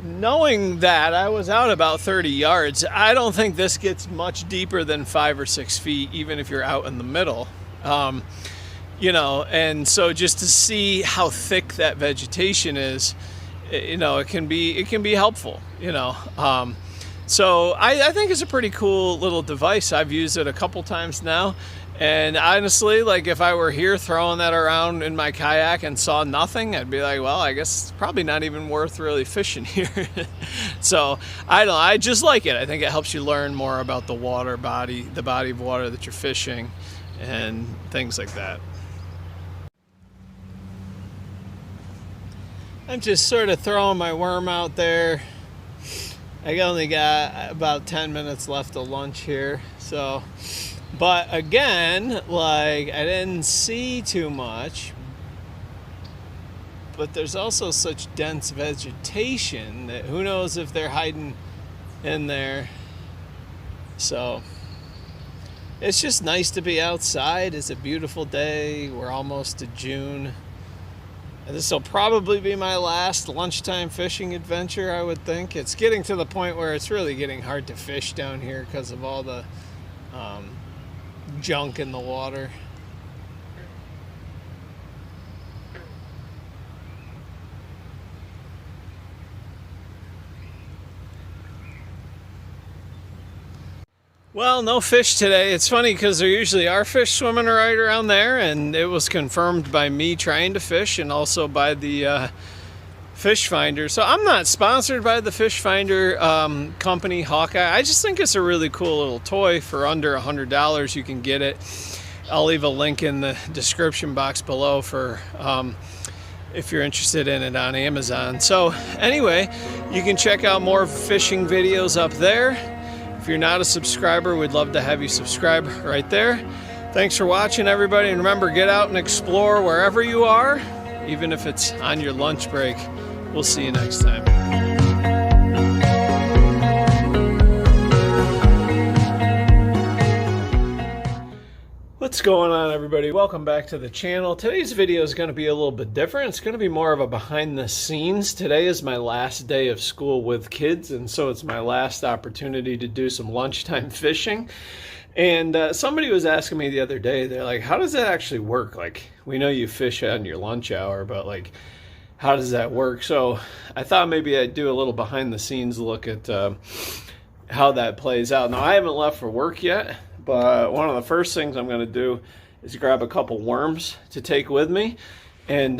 [SPEAKER 1] knowing that I was out about 30 yards, I don't think this gets much deeper than 5 or 6 feet, even if you're out in the middle. You know, and so just to see how thick that vegetation is, you know, it can be helpful, you know. So I think it's a pretty cool little device. I've used it a couple times now. And honestly, like if I were here throwing that around in my kayak and saw nothing, I'd be like, well, I guess it's probably not even worth really fishing here. So I just like it. I think it helps you learn more about the water body, the body of water that you're fishing, and things like that. I'm just sort of throwing my worm out there. I only got about 10 minutes left of lunch here, so. But again, like, I didn't see too much, but there's also such dense vegetation that who knows if they're hiding in there. So it's just nice to be outside. It's a beautiful day. We're almost to June. This will probably be my last lunchtime fishing adventure, I would think. It's getting to the point where it's really getting hard to fish down here because of all the junk in the water. Well, no fish today. It's funny because there usually are fish swimming right around there, and it was confirmed by me trying to fish and also by the fish finder. So I'm not sponsored by the fish finder company, Hawkeye. I just think it's a really cool little toy. For under $100 you can get it. I'll leave a link in the description box below for if you're interested in it on Amazon. So anyway, you can check out more fishing videos up there. If you're not a subscriber, we'd love to have you subscribe right there. Thanks for watching, everybody, and remember, get out and explore wherever you are, even if it's on your lunch break. We'll see you next time. What's going on, everybody? Welcome back to the channel. Today's video is going to be a little bit different. It's going to be more of a behind the scenes. Today is my last day of school with kids, and so it's my last opportunity to do some lunchtime fishing. And somebody was asking me the other day, they're like, how does that actually work? Like, we know you fish on your lunch hour, but like, how does that work? So I thought maybe I'd do a little behind the scenes look at how that plays out. Now, I haven't left for work yet, but one of the first things I'm going to do is grab a couple worms to take with me. And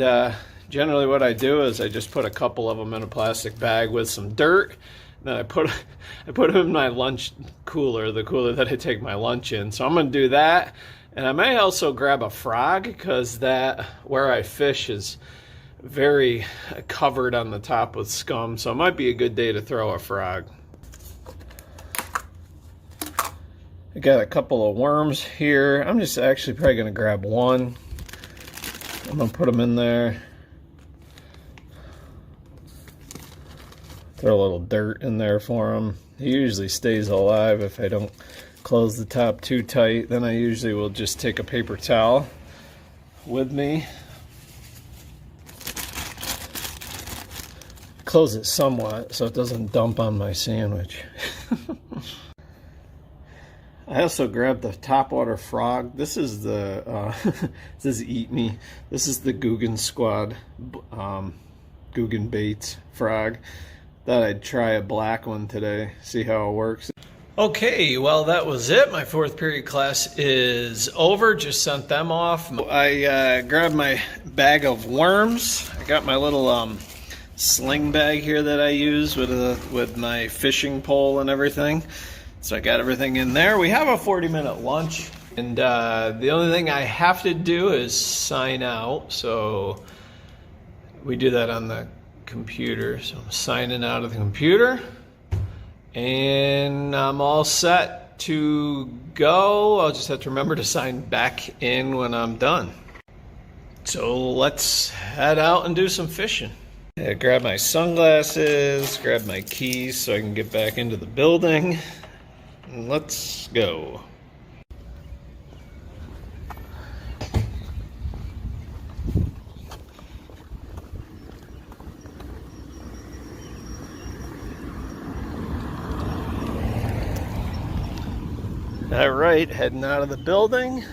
[SPEAKER 1] generally what I do is I just put a couple of them in a plastic bag with some dirt. And then I put them in my lunch cooler, the cooler that I take my lunch in. So I'm going to do that. And I may also grab a frog, because that, where I fish, is very covered on the top with scum. So it might be a good day to throw a frog. I got a couple of worms here. I'm just actually probably going to grab one. I'm going to put them in there. Throw a little dirt in there for them. He usually stays alive if I don't close the top too tight. Then I usually will just take a paper towel with me, close it somewhat so it doesn't dump on my sandwich. I also grabbed the topwater frog. This is the this is Eat Me. This is the Guggen Squad Guggen Baits frog. Thought I'd try a black one today, see how it works. Okay, well that was it. My 4th period class is over. Just sent them off. I grabbed my bag of worms. I got my little sling bag here that I use with my fishing pole and everything. So I got everything in there. We have a 40-minute lunch, and the only thing I have to do is sign out. So we do that on the computer. So I'm signing out of the computer, and I'm all set to go. I'll just have to remember to sign back in when I'm done. So let's head out and do some fishing. I grab my sunglasses, grab my keys so I can get back into the building. Let's go. All right, heading out of the building.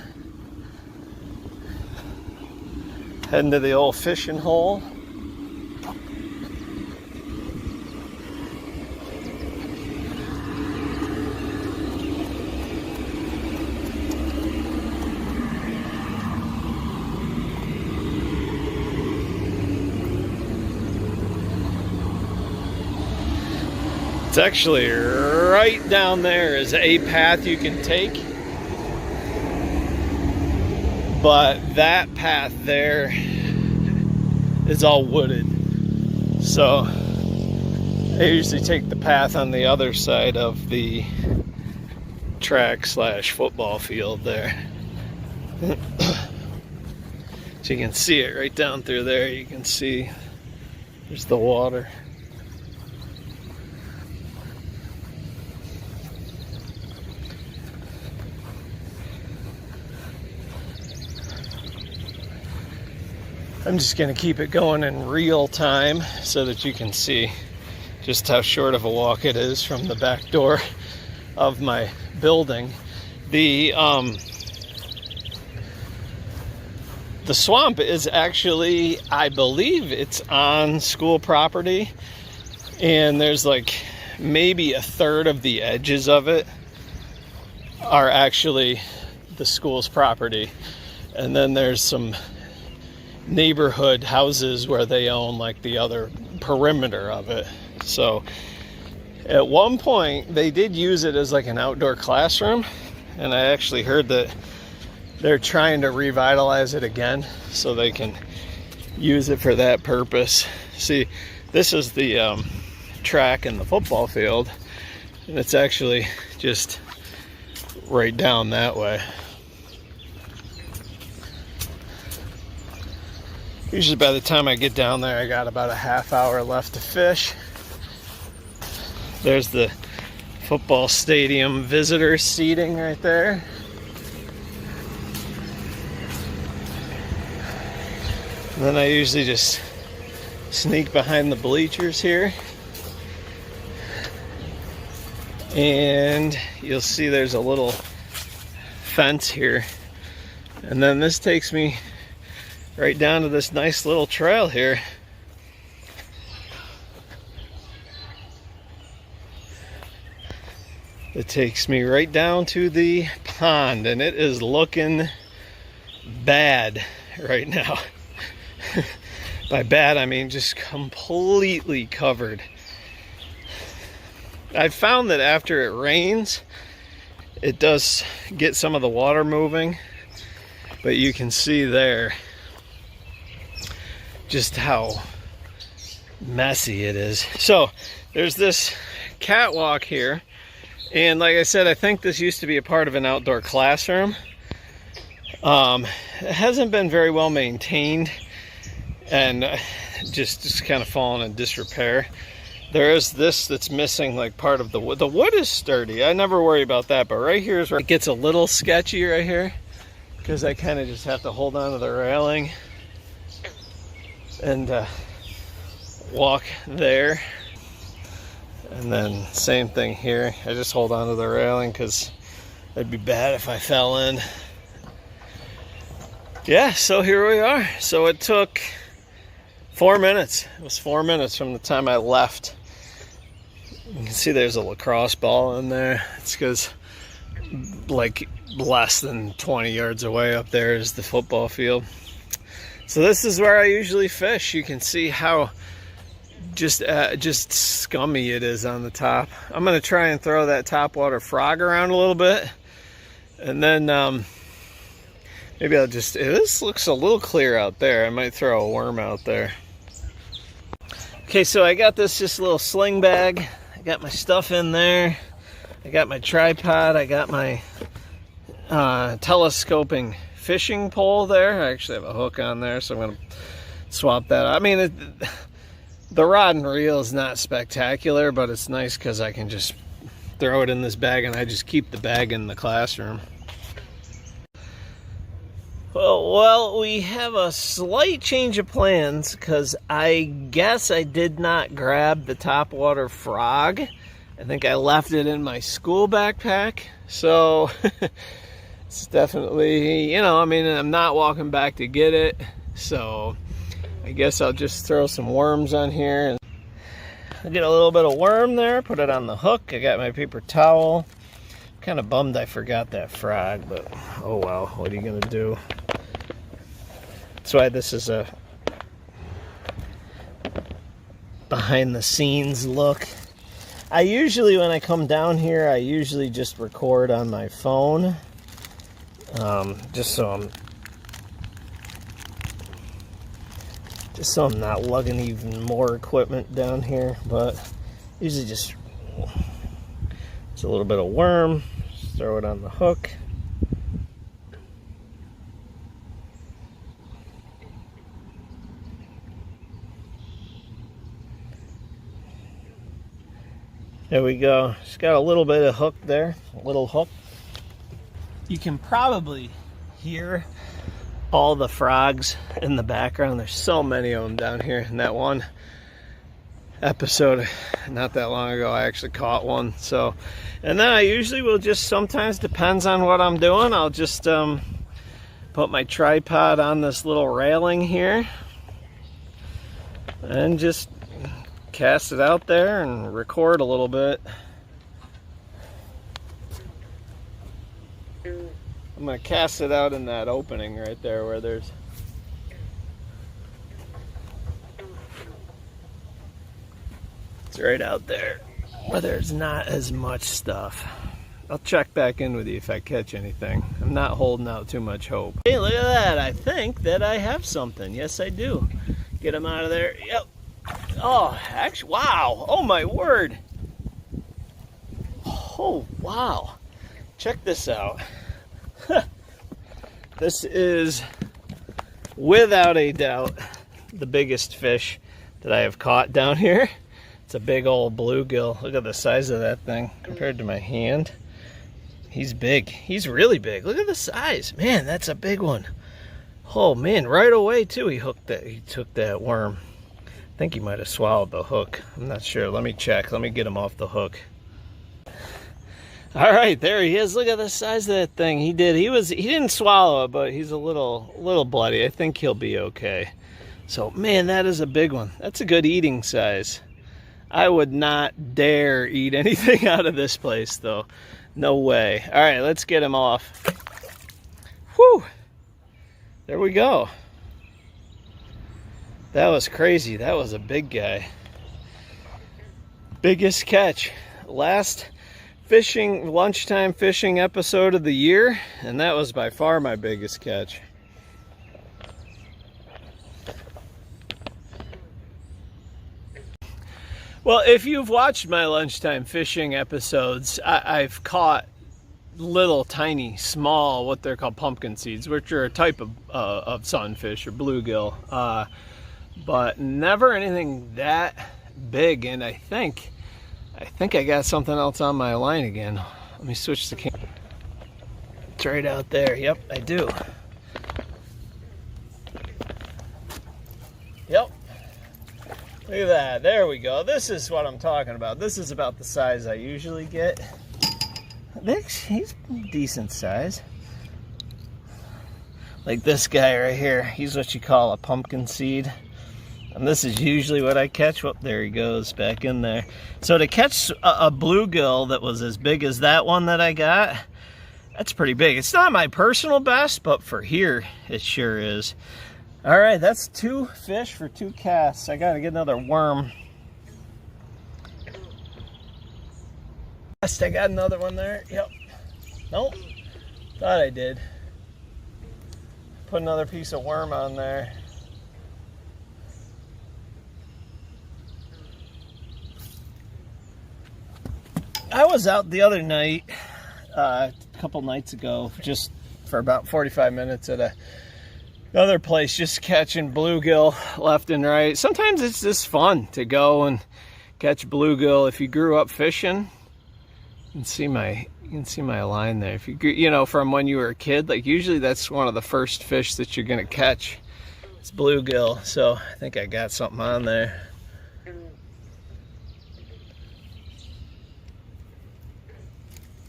[SPEAKER 1] Heading to the old fishing hole. It's actually right down there is a path you can take, but that path there is all wooded. So I usually take the path on the other side of the track / football field there. So you can see it right down through there. You can see there's the water. I'm just going to keep it going in real time so that you can see just how short of a walk it is from the back door of my building. The swamp is actually, I believe it's on school property, and there's like maybe 1/3 of the edges of it are actually the school's property, and then there's some neighborhood houses where they own like the other perimeter of it. So at one point they did use it as like an outdoor classroom, and I actually heard that they're trying to revitalize it again so they can use it for that purpose. See, this is the track and the football field, and it's actually just right down that way. Usually by the time I get down there, I got about a half hour left to fish. There's the football stadium visitor seating right there. And then I usually just sneak behind the bleachers here. And you'll see there's a little fence here. And then this takes me right down to this nice little trail here. It takes me right down to the pond, and it is looking bad right now. By bad, I mean just completely covered. I've found that after it rains, it does get some of the water moving, but you can see there just how messy it is. So there's this catwalk here, and like I said, I think this used to be a part of an outdoor classroom. It hasn't been very well maintained, and just kind of fallen in disrepair. There is this that's missing, like part of the wood. The wood is sturdy. I never worry about that, but right here is where it gets a little sketchy right here, because I kind of just have to hold on to the railing and walk there. And then same thing here. I just hold on to the railing because it'd be bad if I fell in. Yeah, so here we are. So it took 4 minutes. It was 4 minutes from the time I left. You can see there's a lacrosse ball in there. It's because like less than 20 yards away up there is the football field. So this is where I usually fish. You can see how just scummy it is on the top. I'm gonna try and throw that topwater frog around a little bit, and then maybe I'll just, this looks a little clear out there. I might throw a worm out there. Okay, so I got this just little sling bag. I got my stuff in there. I got my tripod. I got my telescoping fishing pole there. I actually have a hook on there, so I'm gonna swap that out. I mean, the rod and reel is not spectacular, but it's nice because I can just throw it in this bag, and I just keep the bag in the classroom. Well, we have a slight change of plans because I guess I did not grab the topwater frog. I think I left it in my school backpack. So it's definitely, you know, I mean, I'm not walking back to get it. So I guess I'll just throw some worms on here. I'll get a little bit of worm there, put it on the hook. I got my paper towel. Kind of bummed I forgot that frog, but oh well, what are you gonna do? That's why this is a behind the scenes look. I usually, when I come down here, I usually just record on my phone, just so I'm not lugging even more equipment down here. But usually just a little bit of worm, just throw it on the hook. There we go. Just got a little bit of hook there, a little hook. You can probably hear all the frogs in the background. There's so many of them down here. In that one episode not that long ago, I actually caught one. So, and then I usually will just, sometimes depends on what I'm doing, I'll just put my tripod on this little railing here and just cast it out there and record a little bit. I'm gonna cast it out in that opening right there where there's, it's right out there where there's not as much stuff. I'll check back in with you if I catch anything. I'm not holding out too much hope. Hey, look at that. I think that I have something. Yes, I do. Get them out of there. Yep. Oh, actually, wow. Oh, my word. Oh, wow. Check this out. This is, without a doubt, the biggest fish that I have caught down here. It's a big old bluegill. Look at the size of that thing compared to my hand. He's big. He's really big. Look at the size. Man, that's a big one. Oh, man, right away, too, he took that worm. I think he might have swallowed the hook. I'm not sure. Let me check. Let me get him off the hook. All right, there he is. Look at the size of that thing. He didn't swallow it, but he's a little bloody. I think he'll be okay. So, man, that is a big one. That's a good eating size. I would not dare eat anything out of this place, though. No way. All right, let's get him off. Whew. There we go. That was crazy. That was a big guy. Biggest catch. Last lunchtime fishing episode of the year, and that was by far my biggest catch. Well, if you've watched my lunchtime fishing episodes, I've caught little tiny small, what they're called pumpkin seeds, which are a type of sunfish or bluegill, but never anything that big, and I think I got something else on my line again. Let me switch the camera. It's right out there. Yep, I do. Yep. Look at that. There we go. This is what I'm talking about. This is about the size I usually get. He's decent size. Like this guy right here. He's what you call a pumpkin seed. And this is usually what I catch. Well, there he goes, back in there. So to catch a bluegill that was as big as that one that I got, that's pretty big. It's not my personal best, but for here, it sure is. All right, that's 2 fish for 2 casts. I gotta get another worm. I got another one there. Yep. Nope. Thought I did. Put another piece of worm on there. I was out the other night, a couple nights ago, just for about 45 minutes at another place, just catching bluegill left and right. Sometimes it's just fun to go and catch bluegill. If you grew up fishing, you can see my line there. If you know, from when you were a kid, like usually that's one of the first fish that you're gonna catch. It's bluegill. So I think I got something on there.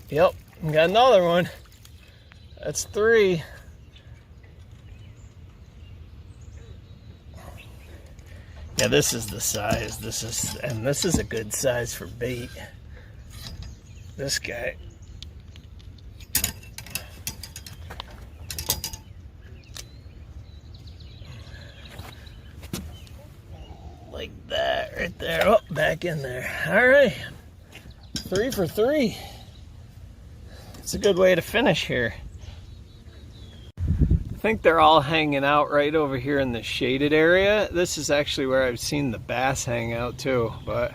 [SPEAKER 1] Yep, got another one. That's 3. Yeah, this is the size. This is a good size for bait. This guy. Like that right there. Oh, back in there. All right. 3 for 3. It's a good way to finish here. I think they're all hanging out right over here in the shaded area. This is actually where I've seen the bass hang out too, but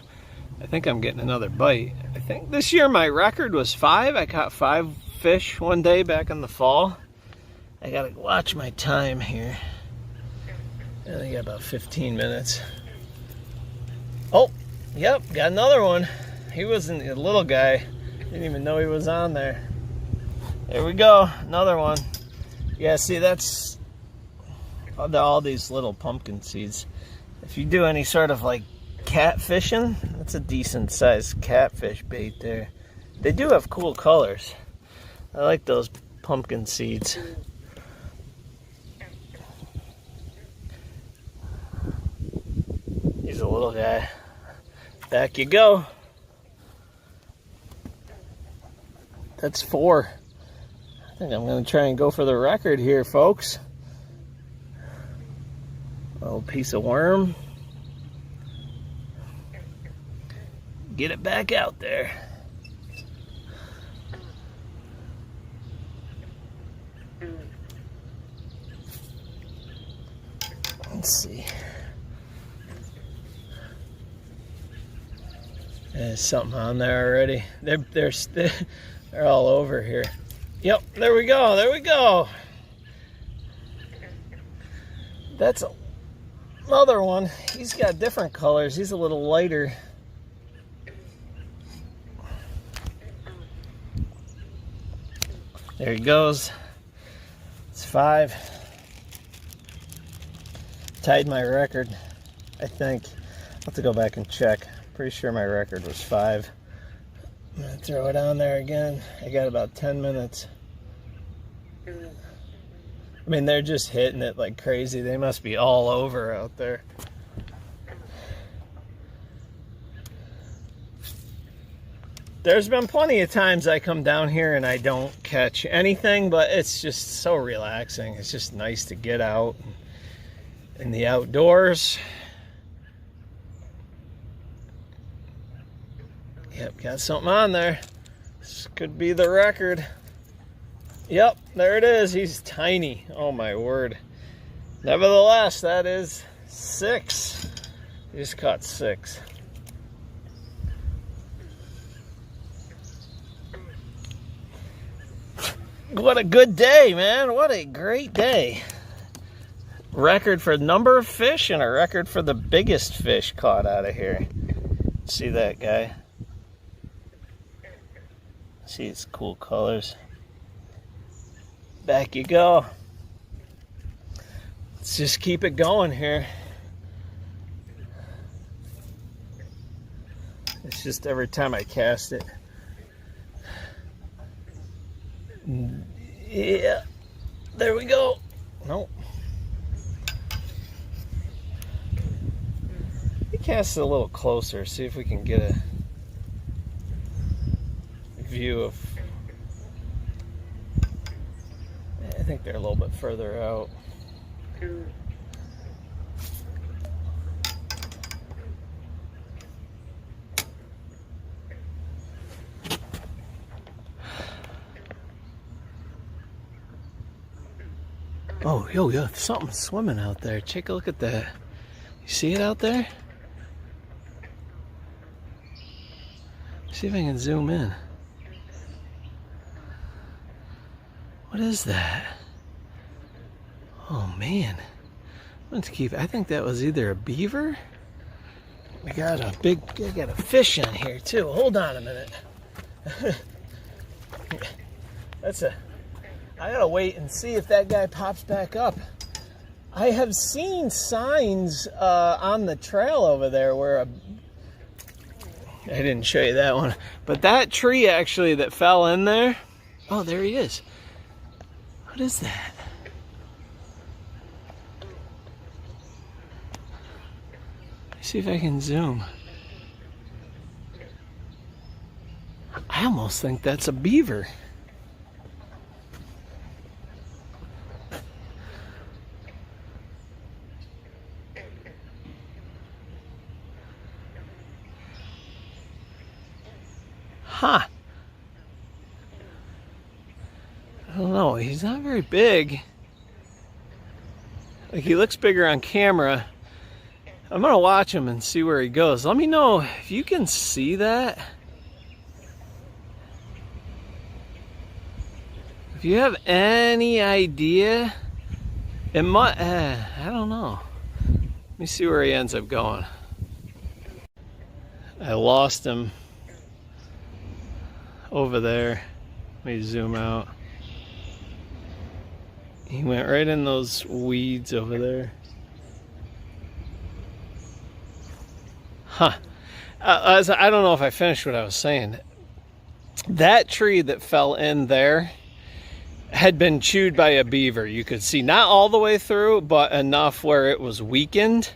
[SPEAKER 1] I think I'm getting another bite. I think this year my record was 5. I caught 5 fish one day back in the fall. I gotta watch my time here. I only got about 15 minutes. Oh, yep, got another one. He wasn't a little guy. Didn't even know he was on there. There we go, another one. Yeah, see, that's all these little pumpkin seeds. If you do any sort of like catfishing, that's a decent sized catfish bait there. They do have cool colors. I like those pumpkin seeds. He's a little guy. Back you go. That's 4. I think I'm going to try and go for the record here, folks. A little piece of worm. Get it back out there. Let's see. There's something on there already. They're all over here. Yep, there we go, there we go. That's another one. He's got different colors. He's a little lighter. There he goes. It's 5. Tied my record, I think. I'll have to go back and check. Pretty sure my record was 5. I'm gonna throw it on there again. I got about 10 minutes. I mean, they're just hitting it like crazy. They must be all over out there. There's been plenty of times I come down here and I don't catch anything, but it's just so relaxing. It's just nice to get out in the outdoors. Yep, got something on there. This could be the record. Yep, there it is. He's tiny. Oh my word. Nevertheless, that is 6. He just caught 6. What a good day, man. What a great day. record for number of fish and a record for the biggest fish caught out of here. See that guy? See its cool colors. Back you go. Let's just keep it going here. It's just every time I cast it. Yeah, there we go. Nope. We cast it a little closer, see if we can get a view of. I think they're a little bit further out. Oh, yo, something's swimming out there. Take a look at that. You see it out there? See if I can zoom in. What is that? Oh man. Let's keep. I think that was either a beaver. I got a fish on here too. Hold on a minute. I gotta wait and see if that guy pops back up. I have seen signs on the trail over there where I didn't show you that one, but that tree actually that fell in there. Oh, there he is. What is that? Let's see if I can zoom. I almost think that's a beaver. Huh. I don't know. He's not very big. Like, he looks bigger on camera. I'm gonna watch him and see where he goes. Let me know if you can see that. If you have any idea, it might. I don't know. Let me see where he ends up going. I lost him over there. Let me zoom out. He went right in those weeds over there. Huh. I don't know if I finished what I was saying. That tree that fell in there had been chewed by a beaver. You could see not all the way through, but enough where it was weakened.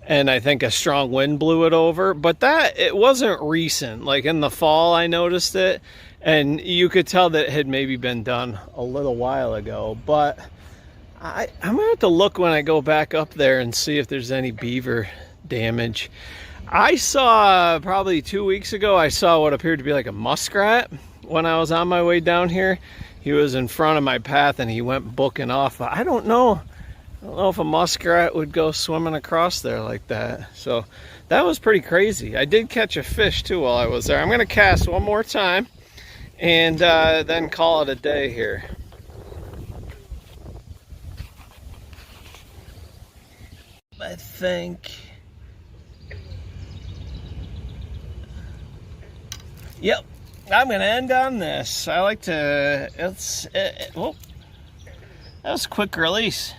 [SPEAKER 1] And I think a strong wind blew it over. But it wasn't recent. Like in the fall, I noticed it. And you could tell that it had maybe been done a little while ago. But I'm going to have to look when I go back up there and see if there's any beaver damage. I saw, probably 2 weeks ago, I saw what appeared to be like a muskrat when I was on my way down here. He was in front of my path and he went booking off. But I don't know if a muskrat would go swimming across there like that. So that was pretty crazy. I did catch a fish too while I was there. I'm going to cast one more time and then call it a day here. I think. Yep, I'm going to end on this. I like to, oh, that was a quick release.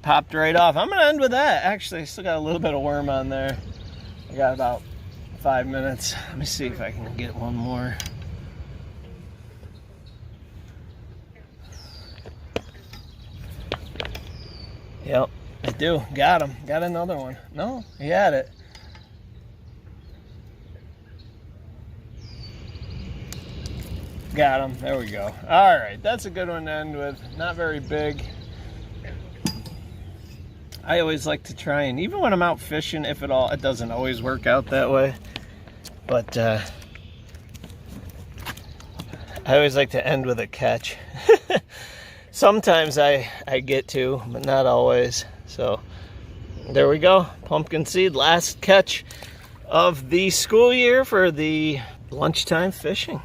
[SPEAKER 1] Popped right off. I'm going to end with that. Actually, I still got a little bit of worm on there. I got about 5 minutes. Let me see if I can get one more. Yep, I do. Got him. Got another one. No, he had it. Got him. There we go. All right, that's a good one to end with. Not very big. I always like to try, and even when I'm out fishing, if at all, it doesn't always work out that way. But I always like to end with a catch. Sometimes I get to, but not always. So there we go. Pumpkin seed, last catch of the school year for the lunchtime fishing.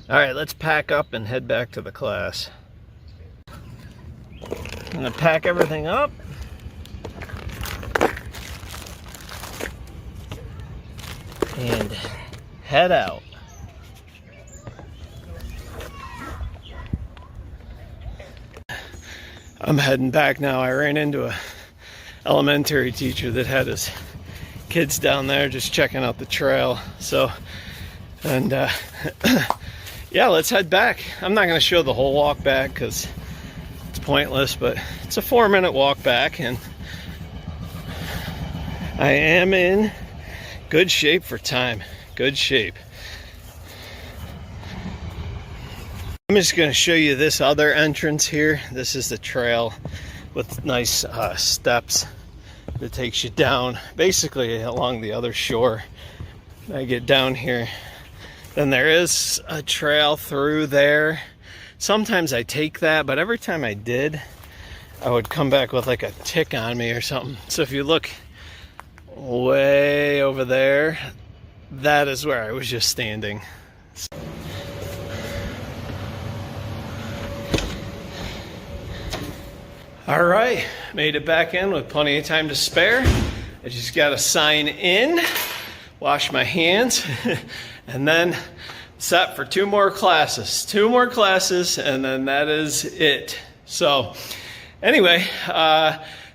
[SPEAKER 1] All right, let's pack up and head back to the class. I'm gonna pack everything up. And head out. I'm heading back now. I ran into a elementary teacher that had his kids down there just checking out the trail. So, and yeah, let's head back. I'm not going to show the whole walk back because it's pointless, but it's a 4-minute walk back, and I am in good shape for time. Good shape. I'm just going to show you this other entrance here. This is the trail with nice steps that takes you down basically along the other shore. I get down here, then there is a trail through there. Sometimes I take that, but every time I did, I would come back with like a tick on me or something. So if you look way over there, that is where I was just standing. All right, made it back in with plenty of time to spare. I just got to sign in, wash my hands, and then set for 2 more classes. 2 more classes, and then that is it. So anyway,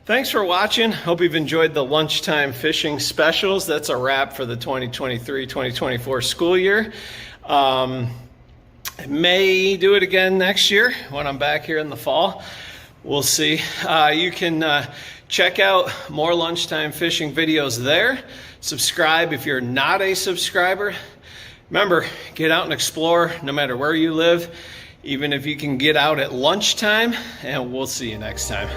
[SPEAKER 1] thanks for watching. Hope you've enjoyed the lunchtime fishing specials. That's a wrap for the 2023-2024 school year. I may do it again next year when I'm back here in the fall. We'll see. You can check out more lunchtime fishing videos there. Subscribe if you're not a subscriber. Remember, get out and explore no matter where you live, even if you can get out at lunchtime, and we'll see you next time.